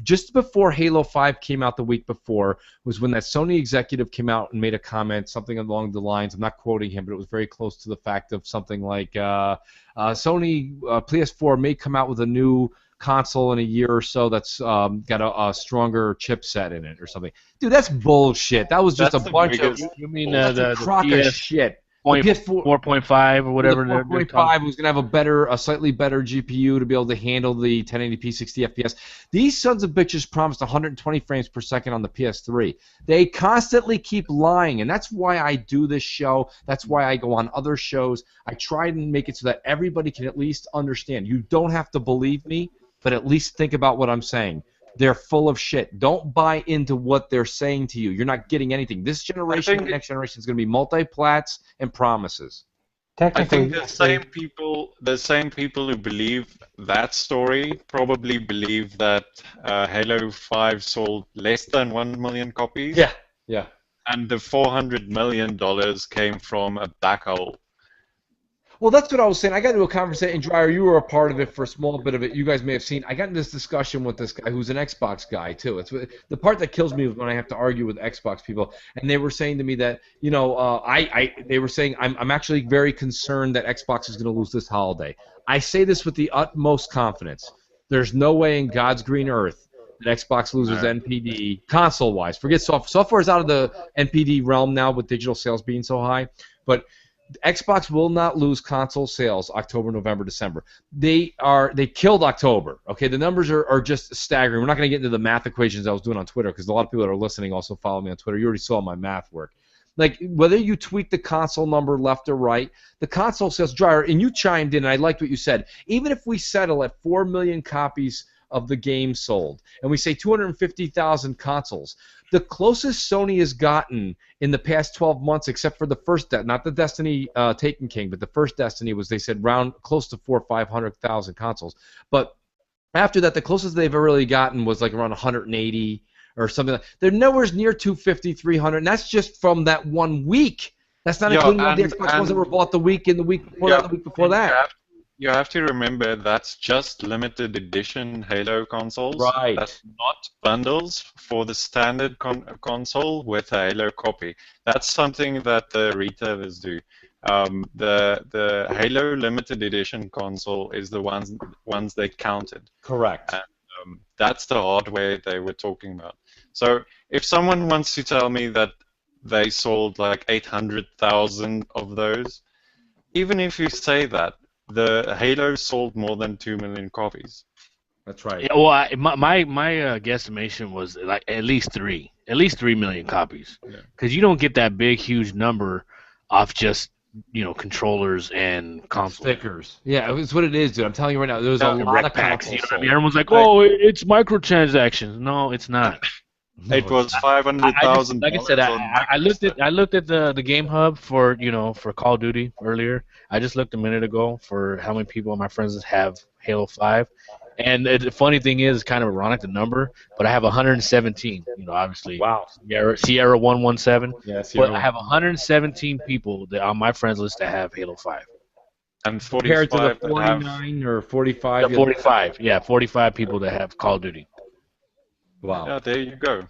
[SPEAKER 2] Just before Halo 5 came out the week before was when that Sony executive came out and made a comment, something along the lines, I'm not quoting him, but it was very close to the fact of something like Sony PS4 may come out with a new console in a year or so that's got a stronger chipset in it or something. Dude, that's bullshit. That was just a bunch of
[SPEAKER 3] You mean the
[SPEAKER 2] crock of shit.
[SPEAKER 3] PS4 4.5 or whatever.
[SPEAKER 2] The 4.5 was going to have a slightly better GPU to be able to handle the 1080p 60 FPS. These sons of bitches promised 120 frames per second on the PS3. They constantly keep lying, and that's why I do this show. That's why I go on other shows. I try and make it so that everybody can at least understand. You don't have to believe me, but at least think about what I'm saying. They're full of shit. Don't buy into what they're saying to you. You're not getting anything. This generation and next generation is going to be multi-plats and promises.
[SPEAKER 1] I think the same people who believe that story probably believe that Halo 5 sold less than 1 million copies.
[SPEAKER 2] Yeah.
[SPEAKER 1] And the $400 million came from a black hole.
[SPEAKER 2] Well, that's what I was saying. I got into a conversation, and Dreyer, you were a part of it for a small bit of it. You guys may have seen. I got into this discussion with this guy who's an Xbox guy, too. It's the part that kills me is when I have to argue with Xbox people, and they were saying to me that, they were saying, I'm actually very concerned that Xbox is going to lose this holiday. I say this with the utmost confidence. There's no way in God's green earth that Xbox loses NPD console-wise. Forget software. Software is out of the NPD realm now with digital sales being so high, but Xbox will not lose console sales October, November, December. They killed October. Okay, the numbers are just staggering. We're not going to get into the math equations I was doing on Twitter because a lot of people that are listening also follow me on Twitter. You already saw my math work. Like, whether you tweak the console number left or right, the console sales, Dreyer, and you chimed in, and I liked what you said. Even if we settle at 4 million copies of the game sold, and we say 250,000 consoles, the closest Sony has gotten in the past 12 months, except for the first, not the Destiny Taken King, but the first Destiny was, they said, round close to 400,000 or 500,000 consoles. But after that, the closest they've ever really gotten was like around 180 or something. They're nowhere near 250, 300, and that's just from that 1 week. That's not including all the Xbox ones that were bought the week and the week before that, the week before that.
[SPEAKER 1] You have to remember that's just limited edition Halo consoles.
[SPEAKER 2] Right.
[SPEAKER 1] That's not bundles for the standard console with a Halo copy. That's something that the retailers do. The Halo limited edition console is the ones they counted.
[SPEAKER 2] Correct.
[SPEAKER 1] And, that's the hardware they were talking about. So if someone wants to tell me that they sold like 800,000 of those, even if you say that, the Halo sold more than 2 million copies.
[SPEAKER 2] That's right.
[SPEAKER 3] Yeah, well, my guesstimation was like at least 3 million copies, because you don't get that big, huge number off just controllers and consoles.
[SPEAKER 2] Stickers. Yeah, it's what it is, dude. I'm telling you right now, there's a lot of
[SPEAKER 3] packs.
[SPEAKER 2] consoles.
[SPEAKER 3] Everyone's like, oh, it's microtransactions. No, it's not.
[SPEAKER 1] No, it was 500,000.
[SPEAKER 3] Like I said, I looked at the Game Hub for Call of Duty earlier. I just looked a minute ago for how many people my friends have Halo 5, and the funny thing is, it's kind of ironic the number, but I have 117. Obviously.
[SPEAKER 2] Wow.
[SPEAKER 3] Sierra 117.
[SPEAKER 2] Yeah,
[SPEAKER 3] but I have 117 people that on my friends list that have Halo 5.
[SPEAKER 1] And
[SPEAKER 2] compared
[SPEAKER 1] 45
[SPEAKER 2] to the 49 or 45.
[SPEAKER 3] The 45. Yeah, 45 people that have Call of Duty.
[SPEAKER 2] Wow.
[SPEAKER 1] Yeah, there you go.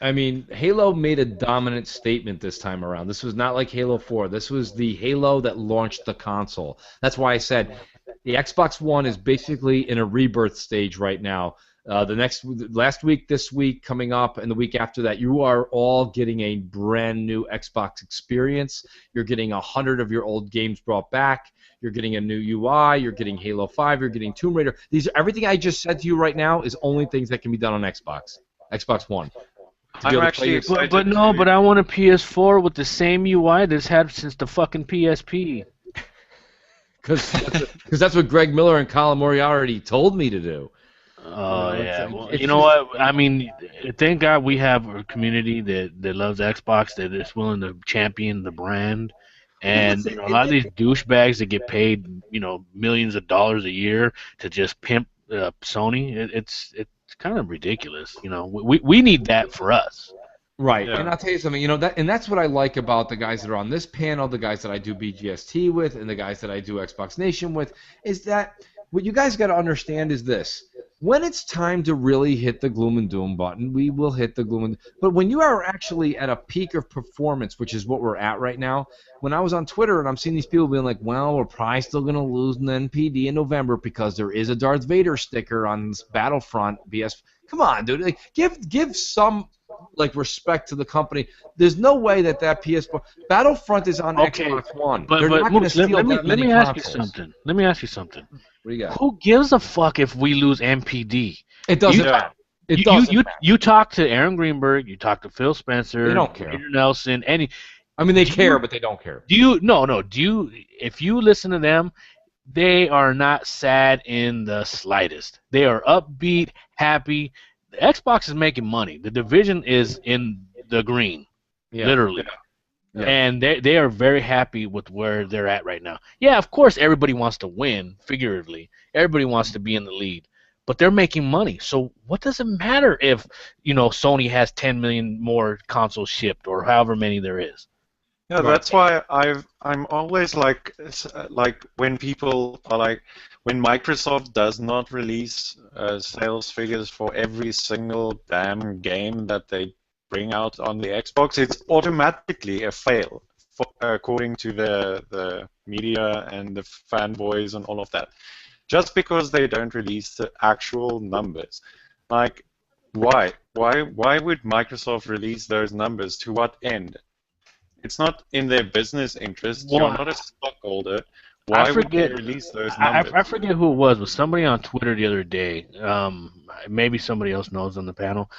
[SPEAKER 2] I mean, Halo made a dominant statement this time around. This was not like Halo 4. This was the Halo that launched the console. That's why I said The Xbox One is basically in a rebirth stage right now. Last week, this week, coming up, and the week after that, you are all getting a brand new Xbox experience. You're getting 100 of your old games brought back. You're getting a new UI. You're getting Halo 5. You're getting Tomb Raider. Everything I just said to you right now is only things that can be done on Xbox One.
[SPEAKER 1] I'm actually excited.
[SPEAKER 3] But I want a PS4 with the same UI that's had since the fucking PSP.
[SPEAKER 2] Because that's what Greg Miller and Colin Moriarty told me to do.
[SPEAKER 3] Oh, yeah. Well, you know what? I mean, thank God we have a community that loves Xbox, that is willing to champion the brand. And a lot of these douchebags that get paid, millions of dollars a year to just pimp Sony, it's kind of ridiculous. We need that for us.
[SPEAKER 2] Right,
[SPEAKER 3] Yeah.
[SPEAKER 2] and I'll tell you something, that's what I like about the guys that are on this panel, the guys that I do BGST with, and the guys that I do Xbox Nation with, is that what you guys got to understand is this. When it's time to really hit the gloom and doom button, we will hit the gloom and doom. But when you are actually at a peak of performance, which is what we're at right now, when I was on Twitter and I'm seeing these people being like, well, we're probably still going to lose an NPD in November because there is a Darth Vader sticker on this Battlefront BS. Come on, dude. Like, give some respect to the company. There's no way that PS4 Battlefront is on Xbox One.
[SPEAKER 3] But
[SPEAKER 2] They're not going to steal
[SPEAKER 3] let
[SPEAKER 2] that
[SPEAKER 3] me
[SPEAKER 2] many
[SPEAKER 3] ask you
[SPEAKER 2] consoles.
[SPEAKER 3] something. Let me ask you something.
[SPEAKER 2] What do you got?
[SPEAKER 3] Who gives a fuck if we lose MPD?
[SPEAKER 2] It doesn't matter. It doesn't matter.
[SPEAKER 3] You talk to Aaron Greenberg, you talk to Phil Spencer,
[SPEAKER 2] They don't care.
[SPEAKER 3] Peter Nelson,
[SPEAKER 2] They care, but they don't care.
[SPEAKER 3] If you listen to them, they are not sad in the slightest. They are upbeat, happy. The Xbox is making money. The division is in the green, literally.
[SPEAKER 2] Yeah.
[SPEAKER 3] And they are very happy with where they're at right now. Yeah, of course, everybody wants to win, figuratively. Everybody wants to be in the lead. But they're making money. So what does it matter if, Sony has 10 million more consoles shipped or however many there is?
[SPEAKER 1] Yeah, that's why I'm always like when people are like, when Microsoft does not release sales figures for every single damn game that they bring out on the Xbox, it's automatically a fail, according to the media and the fanboys and all of that. Just because they don't release the actual numbers, like why would Microsoft release those numbers? To what end? It's not in their business interest. You're not a stockholder. Why would they release those numbers?
[SPEAKER 3] I forget who it was. It was somebody on Twitter the other day. Maybe somebody else knows on the panel.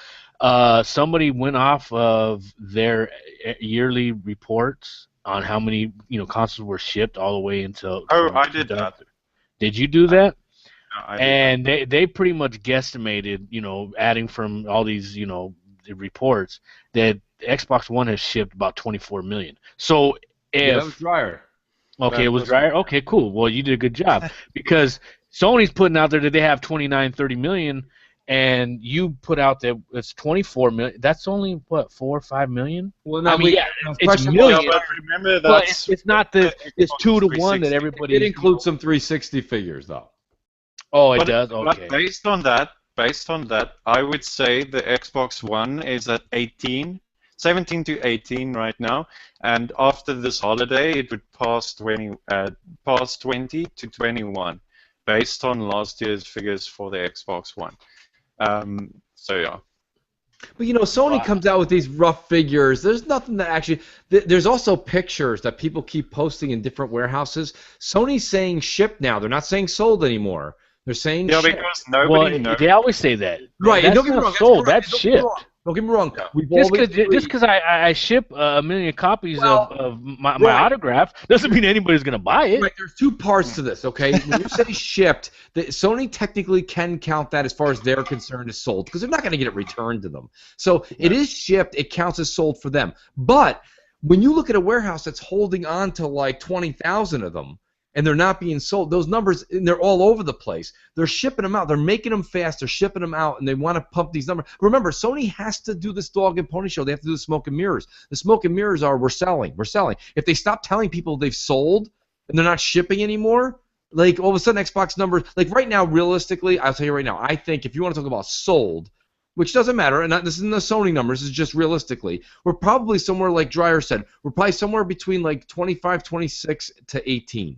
[SPEAKER 3] Somebody went off of their yearly reports on how many consoles were shipped all the way until.
[SPEAKER 1] Oh, I did that.
[SPEAKER 3] Did you do that?
[SPEAKER 1] No, I
[SPEAKER 3] and they pretty much guesstimated, adding from all these, the reports, that Xbox One has shipped about 24 million. So
[SPEAKER 2] that was Dreyer.
[SPEAKER 3] Okay, it was Dreyer? Okay, cool. Well, you did a good job. Because Sony's putting out there that they have 29, 30 million, and you put out that it's 24 million. That's only, what, 4 or 5 million?
[SPEAKER 2] Well, no,
[SPEAKER 3] it's million.
[SPEAKER 1] Yeah, but remember
[SPEAKER 3] But
[SPEAKER 1] that's
[SPEAKER 3] it's not it's 2 to 1 that everybody.
[SPEAKER 2] It includes some 360 figures, though.
[SPEAKER 3] Oh, it does? Okay.
[SPEAKER 1] But based on that, I would say the Xbox One is at 17 to 18 right now, and after this holiday, it would pass 20 to 21, based on last year's figures for the Xbox One. So yeah.
[SPEAKER 2] But Sony comes out with these rough figures. There's nothing that actually. There's also pictures that people keep posting in different warehouses. Sony's saying shipped now. They're not saying sold anymore. They're saying shipped.
[SPEAKER 1] Because nobody knows.
[SPEAKER 3] They always say that.
[SPEAKER 2] Right.
[SPEAKER 3] That's
[SPEAKER 2] don't get me
[SPEAKER 3] not
[SPEAKER 2] wrong.
[SPEAKER 3] sold. That's shipped.
[SPEAKER 2] Don't get me wrong.
[SPEAKER 3] Just because I ship a million copies of my autograph doesn't mean anybody's going to buy it.
[SPEAKER 2] Right, there's two parts to this, okay? When you say shipped, Sony technically can count that as far as they're concerned as sold, because they're not going to get it returned to them. So it is shipped, it counts as sold for them. But when you look at a warehouse that's holding on to like 20,000 of them, and they're not being sold, those numbers, and they're all over the place. They're shipping them out. They're making them fast. They're shipping them out, and they want to pump these numbers. Remember, Sony has to do this dog and pony show. They have to do the smoke and mirrors. The smoke and mirrors are, we're selling. If they stop telling people they've sold and they're not shipping anymore, like all of a sudden Xbox numbers, like right now, realistically, I'll tell you right now, I think if you want to talk about sold, which doesn't matter, and this isn't the Sony numbers, it's just realistically, we're probably somewhere, like Dreyer said, we're probably somewhere between like 25, 26 to 18.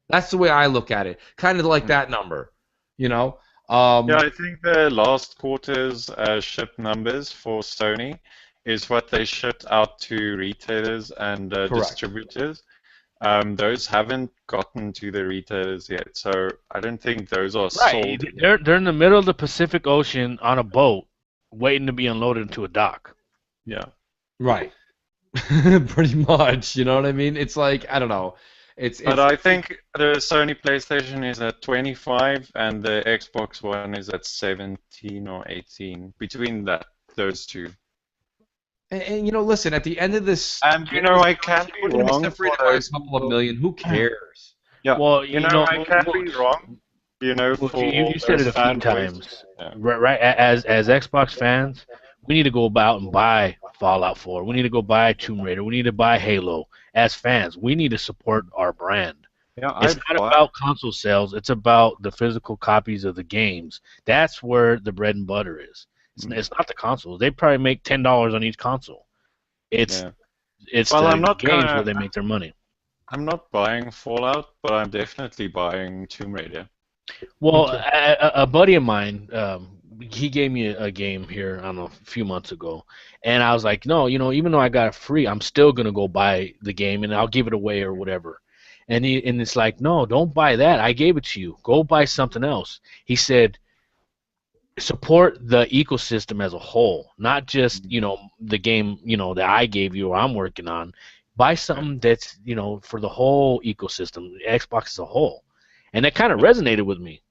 [SPEAKER 2] That's the way I look at it. Kind of like that number, you know.
[SPEAKER 1] Yeah, I think the last quarter's shipped numbers for Sony is what they shipped out to retailers and distributors. Those haven't gotten to the retailers yet, so I don't think those are sold.
[SPEAKER 3] They're in the middle of the Pacific Ocean on a boat, waiting to be unloaded into a dock.
[SPEAKER 1] Yeah.
[SPEAKER 2] Right. Pretty much. You know what I mean? It's like, I don't know.
[SPEAKER 1] But I think the Sony PlayStation is at 25 and the Xbox One is at 17 or 18. Between those two.
[SPEAKER 2] And you know, listen, at the end of this,
[SPEAKER 1] and you know, I can't be wrong.
[SPEAKER 2] Separated by a couple of million. Who cares?
[SPEAKER 1] Yeah.
[SPEAKER 3] Well,
[SPEAKER 1] you know, I can't be wrong. You know,
[SPEAKER 3] you said it a few times. Yeah. Right. As Xbox fans, we need to go about and buy Fallout 4. We need to go buy Tomb Raider. We need to buy Halo. As fans, we need to support our brand.
[SPEAKER 1] Yeah,
[SPEAKER 3] it's not about console sales. It's about the physical copies of the games. That's where the bread and butter is. It's not the consoles. They probably make $10 on each console. It's the games where they make their money.
[SPEAKER 1] I'm not buying Fallout, but I'm definitely buying Tomb Raider.
[SPEAKER 3] Well, a buddy of mine, he gave me a game here, I don't know, a few months ago, and I was like, no, you know, even though I got it free, I'm still gonna go buy the game and I'll give it away or whatever. And it's like, no, don't buy that. I gave it to you. Go buy something else. He said, support the ecosystem as a whole, not just, you know, the game, you know, that I gave you or I'm working on. Buy something that's, you know, for the whole ecosystem, Xbox as a whole. And that kind of resonated with me.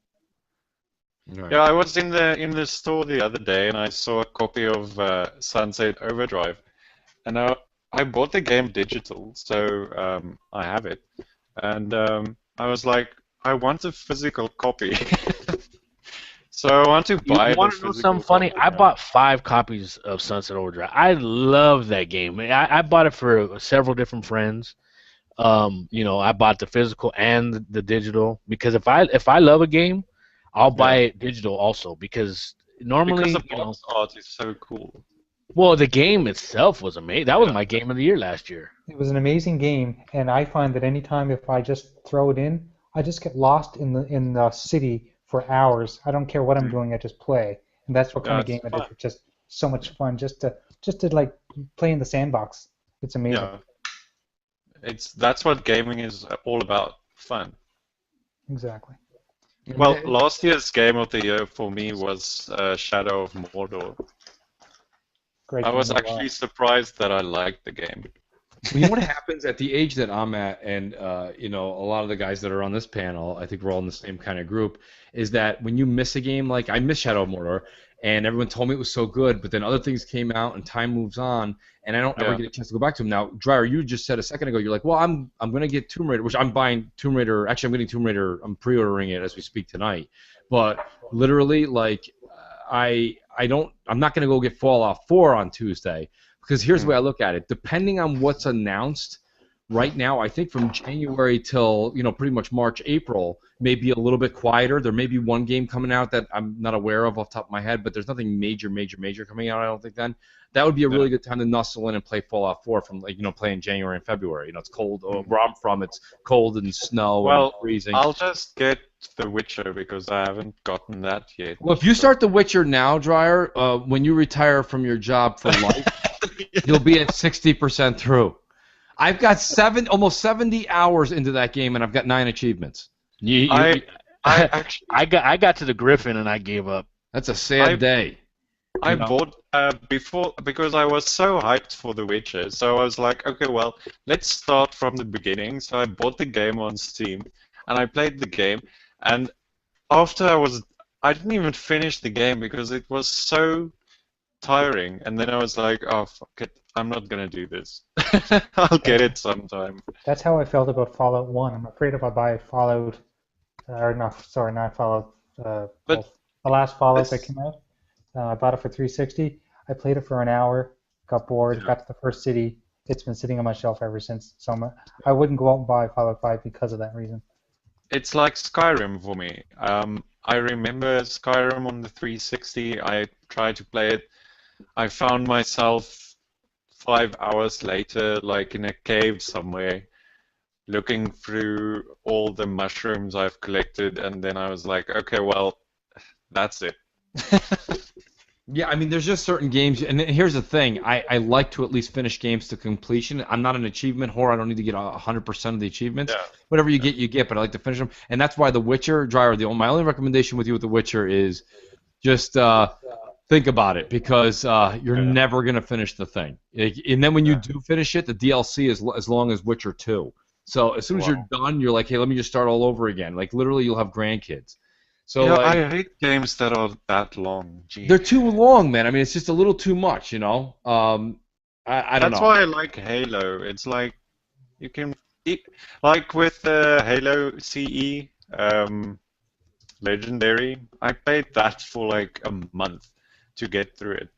[SPEAKER 1] Right. Yeah, I was in the store the other day and I saw a copy of Sunset Overdrive, and I bought the game digital, so I have it, and I was like, I want a physical copy, so I want to buy.
[SPEAKER 3] You want to know something funny? I bought 5 copies of Sunset Overdrive. I love that game. I bought it for several different friends. You know, I bought the physical and the digital because if I love a game, I'll buy it digital also because normally
[SPEAKER 1] the box art is so cool.
[SPEAKER 3] Well, the game itself was amazing. That was my game of the year last year.
[SPEAKER 4] It was an amazing game, and I find that anytime if I just throw it in, I just get lost in the city for hours. I don't care what I'm doing, I just play, and that's what kind of game it is. It's just so much fun just to like play in the sandbox. It's amazing.
[SPEAKER 1] Yeah. That's what gaming is all about, fun.
[SPEAKER 4] Exactly.
[SPEAKER 1] Well, last year's game of the year for me was Shadow of Mordor.
[SPEAKER 4] Great.
[SPEAKER 1] I was actually surprised that I liked the game.
[SPEAKER 2] You know what happens at the age that I'm at, and you know, a lot of the guys that are on this panel, I think we're all in the same kind of group, is that when you miss a game, like I missed Shadow of Mordor, and everyone told me it was so good, but then other things came out and time moves on, and I don't ever get a chance to go back to them. Now, Dreyer, you just said a second ago, you're like, well, I'm going to get Tomb Raider, which I'm buying Tomb Raider. Actually, I'm getting Tomb Raider. I'm pre-ordering it as we speak tonight. But literally, like, I'm not going to go get Fallout 4 on Tuesday because here's the way I look at it. Depending on what's announced right now, I think from January till, you know, pretty much March, April, maybe a little bit quieter. There may be one game coming out that I'm not aware of off the top of my head, but there's nothing major coming out, I don't think then. That would be a really good time to nuzzle in and play Fallout 4 from, like, you know, playing January and February. You know, it's cold. Where I'm from, it's cold and snow and freezing.
[SPEAKER 1] I'll just get The Witcher because I haven't gotten that yet.
[SPEAKER 2] Well, if you start The Witcher now, Dreyer, when you retire from your job for life, you'll be at 60% through. I've got almost 70 hours into that game, and I've got 9 achievements.
[SPEAKER 3] I got to the Griffin and I gave up.
[SPEAKER 2] That's a sad day.
[SPEAKER 1] I bought before because I was so hyped for The Witcher. So I was like, okay, well, let's start from the beginning. So I bought the game on Steam, and I played the game. And after I didn't even finish the game because it was so tiring. And then I was like, oh, fuck it, I'm not gonna do this. I'll get it sometime.
[SPEAKER 4] That's how I felt about Fallout 1. I'm afraid if I buy Fallout, not Fallout, the last Fallout that came out. I bought it for $360. I played it for an hour, got bored, got to the first city. It's been sitting on my shelf ever since. So I wouldn't go out and buy Fallout 5 because of that reason.
[SPEAKER 1] It's like Skyrim for me. I remember Skyrim on the 360. I tried to play it. I found myself 5 hours later, like in a cave somewhere, looking through all the mushrooms I've collected, and then I was like, okay, well, that's it.
[SPEAKER 2] Yeah, I mean, there's just certain games, and here's the thing: I like to at least finish games to completion. I'm not an achievement whore. I don't need to get 100% of the achievements.
[SPEAKER 1] Yeah.
[SPEAKER 2] Whatever you get. But I like to finish them, and that's why The Witcher, Dryer. My only recommendation with you with The Witcher is just think about it, because you're never gonna finish the thing. And then when you do finish it, the DLC is as long as Witcher 2. So as soon as you're done, you're like, hey, let me just start all over again. Like literally, you'll have grandkids. So
[SPEAKER 1] Yeah,
[SPEAKER 2] like,
[SPEAKER 1] I hate games that are that long. Gee.
[SPEAKER 2] they're too long, man. I mean, it's just a little too much, I don't know.
[SPEAKER 1] That's why I like Halo. It's like you can, like with Halo CE Legendary, I played that for like a month to get through it,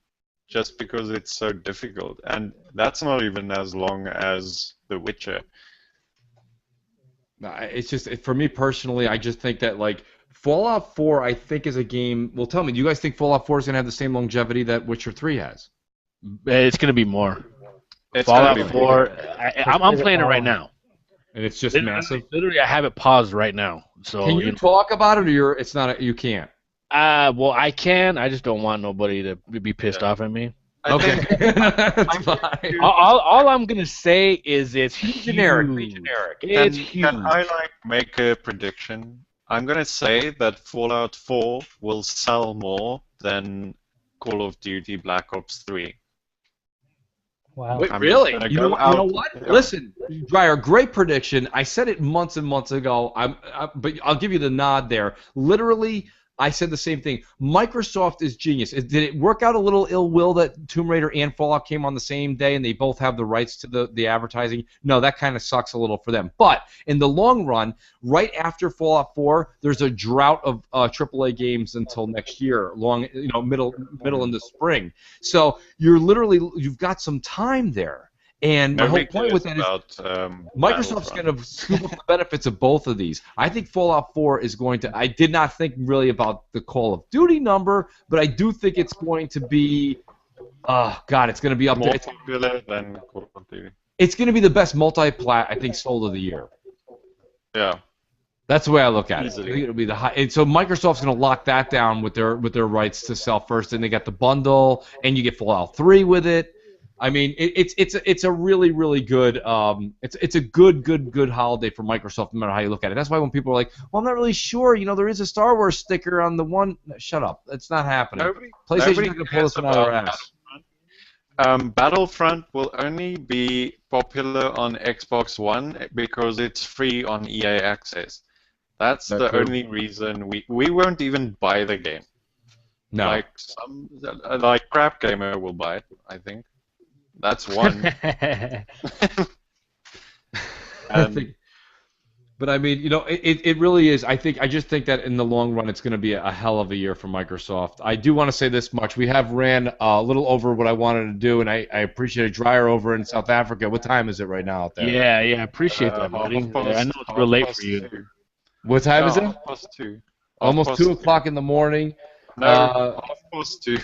[SPEAKER 1] just because it's so difficult, and that's not even as long as The Witcher.
[SPEAKER 2] It's just for me personally. I just think that like Fallout 4, I think is a game. Well, tell me, do you guys think Fallout 4 is gonna have the same longevity that Witcher 3 has?
[SPEAKER 3] It's gonna be more.
[SPEAKER 1] It's
[SPEAKER 3] Fallout
[SPEAKER 1] gonna be
[SPEAKER 3] 4. I'm playing it right now.
[SPEAKER 2] And it's just massive.
[SPEAKER 3] Literally, I have it paused right now. So
[SPEAKER 2] Can you talk about it, or it's not? You can't.
[SPEAKER 3] Well, I can. I just don't want nobody to be pissed off at me.
[SPEAKER 2] Okay, that's fine.
[SPEAKER 3] All I'm gonna say is it's huge.
[SPEAKER 2] Generic. Be generic.
[SPEAKER 3] It's huge.
[SPEAKER 1] Can I make a prediction? I'm gonna say that Fallout 4 will sell more than Call of Duty Black Ops 3.
[SPEAKER 4] Wow.
[SPEAKER 2] Wait,
[SPEAKER 1] I'm
[SPEAKER 2] really?
[SPEAKER 1] gonna
[SPEAKER 2] You
[SPEAKER 1] go
[SPEAKER 2] know
[SPEAKER 1] out-
[SPEAKER 2] what?
[SPEAKER 1] Yeah.
[SPEAKER 2] Listen, Dryer, great prediction. I said it months and months ago. But I'll give you the nod there. Literally, I said the same thing. Microsoft is genius. Did it work out a little ill will that Tomb Raider and Fallout came on the same day and they both have the rights to the advertising? No, that kind of sucks a little for them. But in the long run, right after Fallout 4, there's a drought of AAA games until next year, middle in the spring. So you've got some time there. And my whole point with that is Microsoft's going to scoop up the benefits of both of these. I think Fallout 4 is going to. I did not think really about the Call of Duty number, but I do think it's going to be. It's going to be up
[SPEAKER 1] more
[SPEAKER 2] there.
[SPEAKER 1] popular than Call of Duty.
[SPEAKER 2] It's going to be the best multi-plat, I think, sold of the year.
[SPEAKER 1] Yeah.
[SPEAKER 2] That's the way I look at it. I
[SPEAKER 1] Easily.
[SPEAKER 2] think it'll be the high. And so Microsoft's going to lock that down with their rights to sell first, and they got the bundle, and you get Fallout 3 with it. I mean, it's a really, really good it's a good holiday for Microsoft, no matter how you look at it. That's why when people are like, well, I'm not really sure, there is a Star Wars sticker on the one. No, shut up, it's not happening. PlayStation's not going to pull this one out of their ass.
[SPEAKER 1] Battlefront will only be popular on Xbox One because it's free on EA Access. That's the only reason we won't even buy the game.
[SPEAKER 2] No.
[SPEAKER 1] Like Crap Gamer will buy it, I think. That's one.
[SPEAKER 2] But I mean, it really is. I just think that in the long run, it's going to be a hell of a year for Microsoft. I do want to say this much: we have ran a little over what I wanted to do, and I appreciate a Dryer over in South Africa. What time is it right now out there?
[SPEAKER 3] Yeah, I appreciate that, buddy. I know it's real late for you.
[SPEAKER 1] 2.
[SPEAKER 2] What time is it?
[SPEAKER 1] 2:30.
[SPEAKER 2] Almost 2 o'clock in the morning.
[SPEAKER 1] No, 2:30.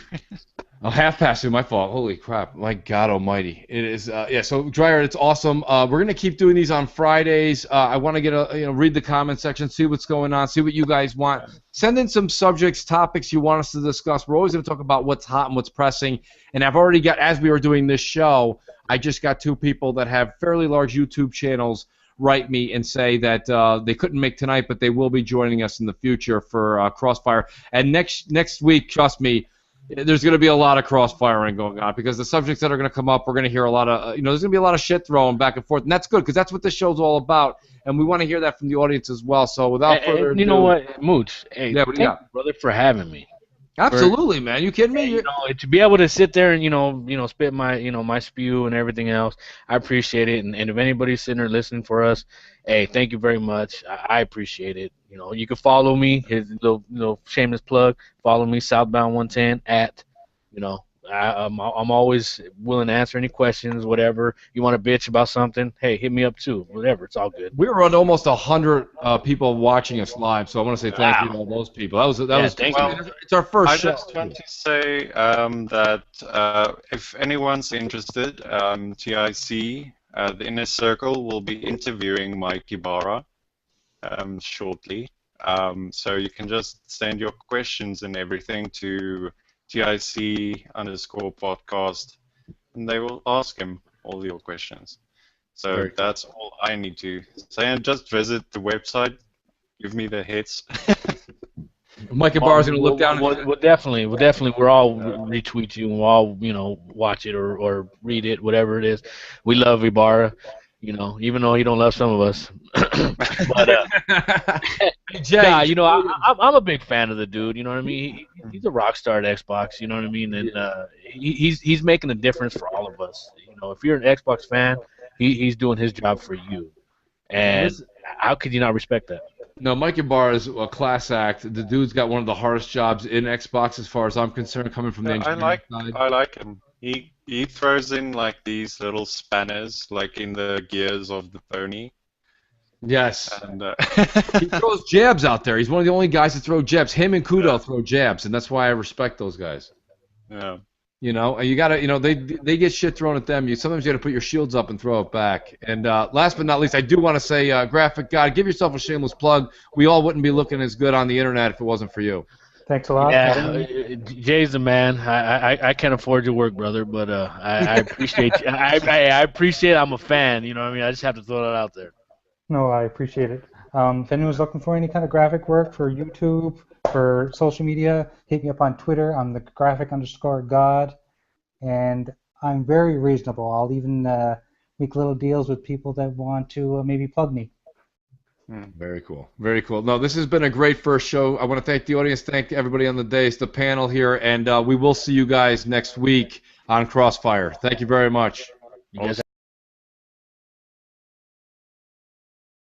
[SPEAKER 2] Oh, 2:30, my fault. Holy crap. My God almighty. It is, so Dryer, it's awesome. We're going to keep doing these on Fridays. I want to get read the comment section, see what's going on, see what you guys want. Send in some subjects, topics you want us to discuss. We're always going to talk about what's hot and what's pressing. And I've already got, as we were doing this show, I just got 2 people that have fairly large YouTube channels write me and say that they couldn't make tonight, but they will be joining us in the future for Crossfire. And next week, trust me, there's going to be a lot of crossfiring going on because the subjects that are going to come up, we're going to hear a lot of, there's going to be a lot of shit thrown back and forth, and that's good because that's what this show's all about, and we want to hear that from the audience as well. So without further ado,
[SPEAKER 3] you know what, Mooch? Hey,
[SPEAKER 2] yeah,
[SPEAKER 3] thank you, brother, for having me.
[SPEAKER 2] Absolutely, man. You kidding me?
[SPEAKER 3] To be able to sit there and spit my my spew and everything else, I appreciate it. And if anybody's sitting there listening for us, hey, thank you very much. I appreciate it. You can follow me. His little shameless plug. Follow me, Southbound 110 at. I'm always willing to answer any questions, whatever. You want to bitch about something? Hey, hit me up too. Whatever, it's all good.
[SPEAKER 2] We were on almost 100 people watching us live, so I want to say thank you to all those people. That was
[SPEAKER 3] thank you.
[SPEAKER 2] It's our first show.
[SPEAKER 1] I just want to say that if anyone's interested, TIC the Inner Circle will be interviewing Mike Ibarra shortly. So you can just send your questions and everything to TIC_podcast, and they will ask him all your questions. So
[SPEAKER 2] Very cool.
[SPEAKER 1] that's all I need to say. And just visit the website. Give me the hits.
[SPEAKER 2] Mike Ibarra's going to look down.
[SPEAKER 3] We'll definitely, we'll all retweet you and we'll all, watch it or read it, whatever it is. We love Ibarra, even though he don't love some of us. But
[SPEAKER 2] Jay,
[SPEAKER 3] I'm a big fan of the dude. You know what I mean? He's a rock star at Xbox. You know what I mean? And he's making a difference for all of us. If you're an Xbox fan, he's doing his job for you. And how could you not respect that?
[SPEAKER 2] No, Mike Ibarra is a class act. The dude's got one of the hardest jobs in Xbox, as far as I'm concerned, coming from the engineering side.
[SPEAKER 1] I like him. He throws in like these little spanners, like in the gears of the pony.
[SPEAKER 2] Yes.
[SPEAKER 1] And
[SPEAKER 2] he throws jabs out there. He's one of the only guys that throw jabs. Him and Kudo throw jabs, and that's why I respect those guys.
[SPEAKER 1] Yeah.
[SPEAKER 2] You gotta, they get shit thrown at them. Sometimes you gotta put your shields up and throw it back. And last but not least, I do want to say, Graphic God, give yourself a shameless plug. We all wouldn't be looking as good on the internet if it wasn't for you.
[SPEAKER 4] Thanks a lot.
[SPEAKER 3] Yeah, Jay's the man. I can't afford your work, brother, but I appreciate you. I appreciate. I'm a fan. You know what I mean? I just have to throw that out there.
[SPEAKER 4] No, I appreciate it. If anyone's looking for any kind of graphic work for YouTube, for social media, hit me up on Twitter. I'm the graphic_god, and I'm very reasonable. I'll even make little deals with people that want to maybe plug me.
[SPEAKER 2] Very cool. Very cool. No, this has been a great first show. I want to thank the audience, thank everybody on the dais, the panel here, and we will see you guys next week on Crossfire. Thank you very much.
[SPEAKER 3] You guys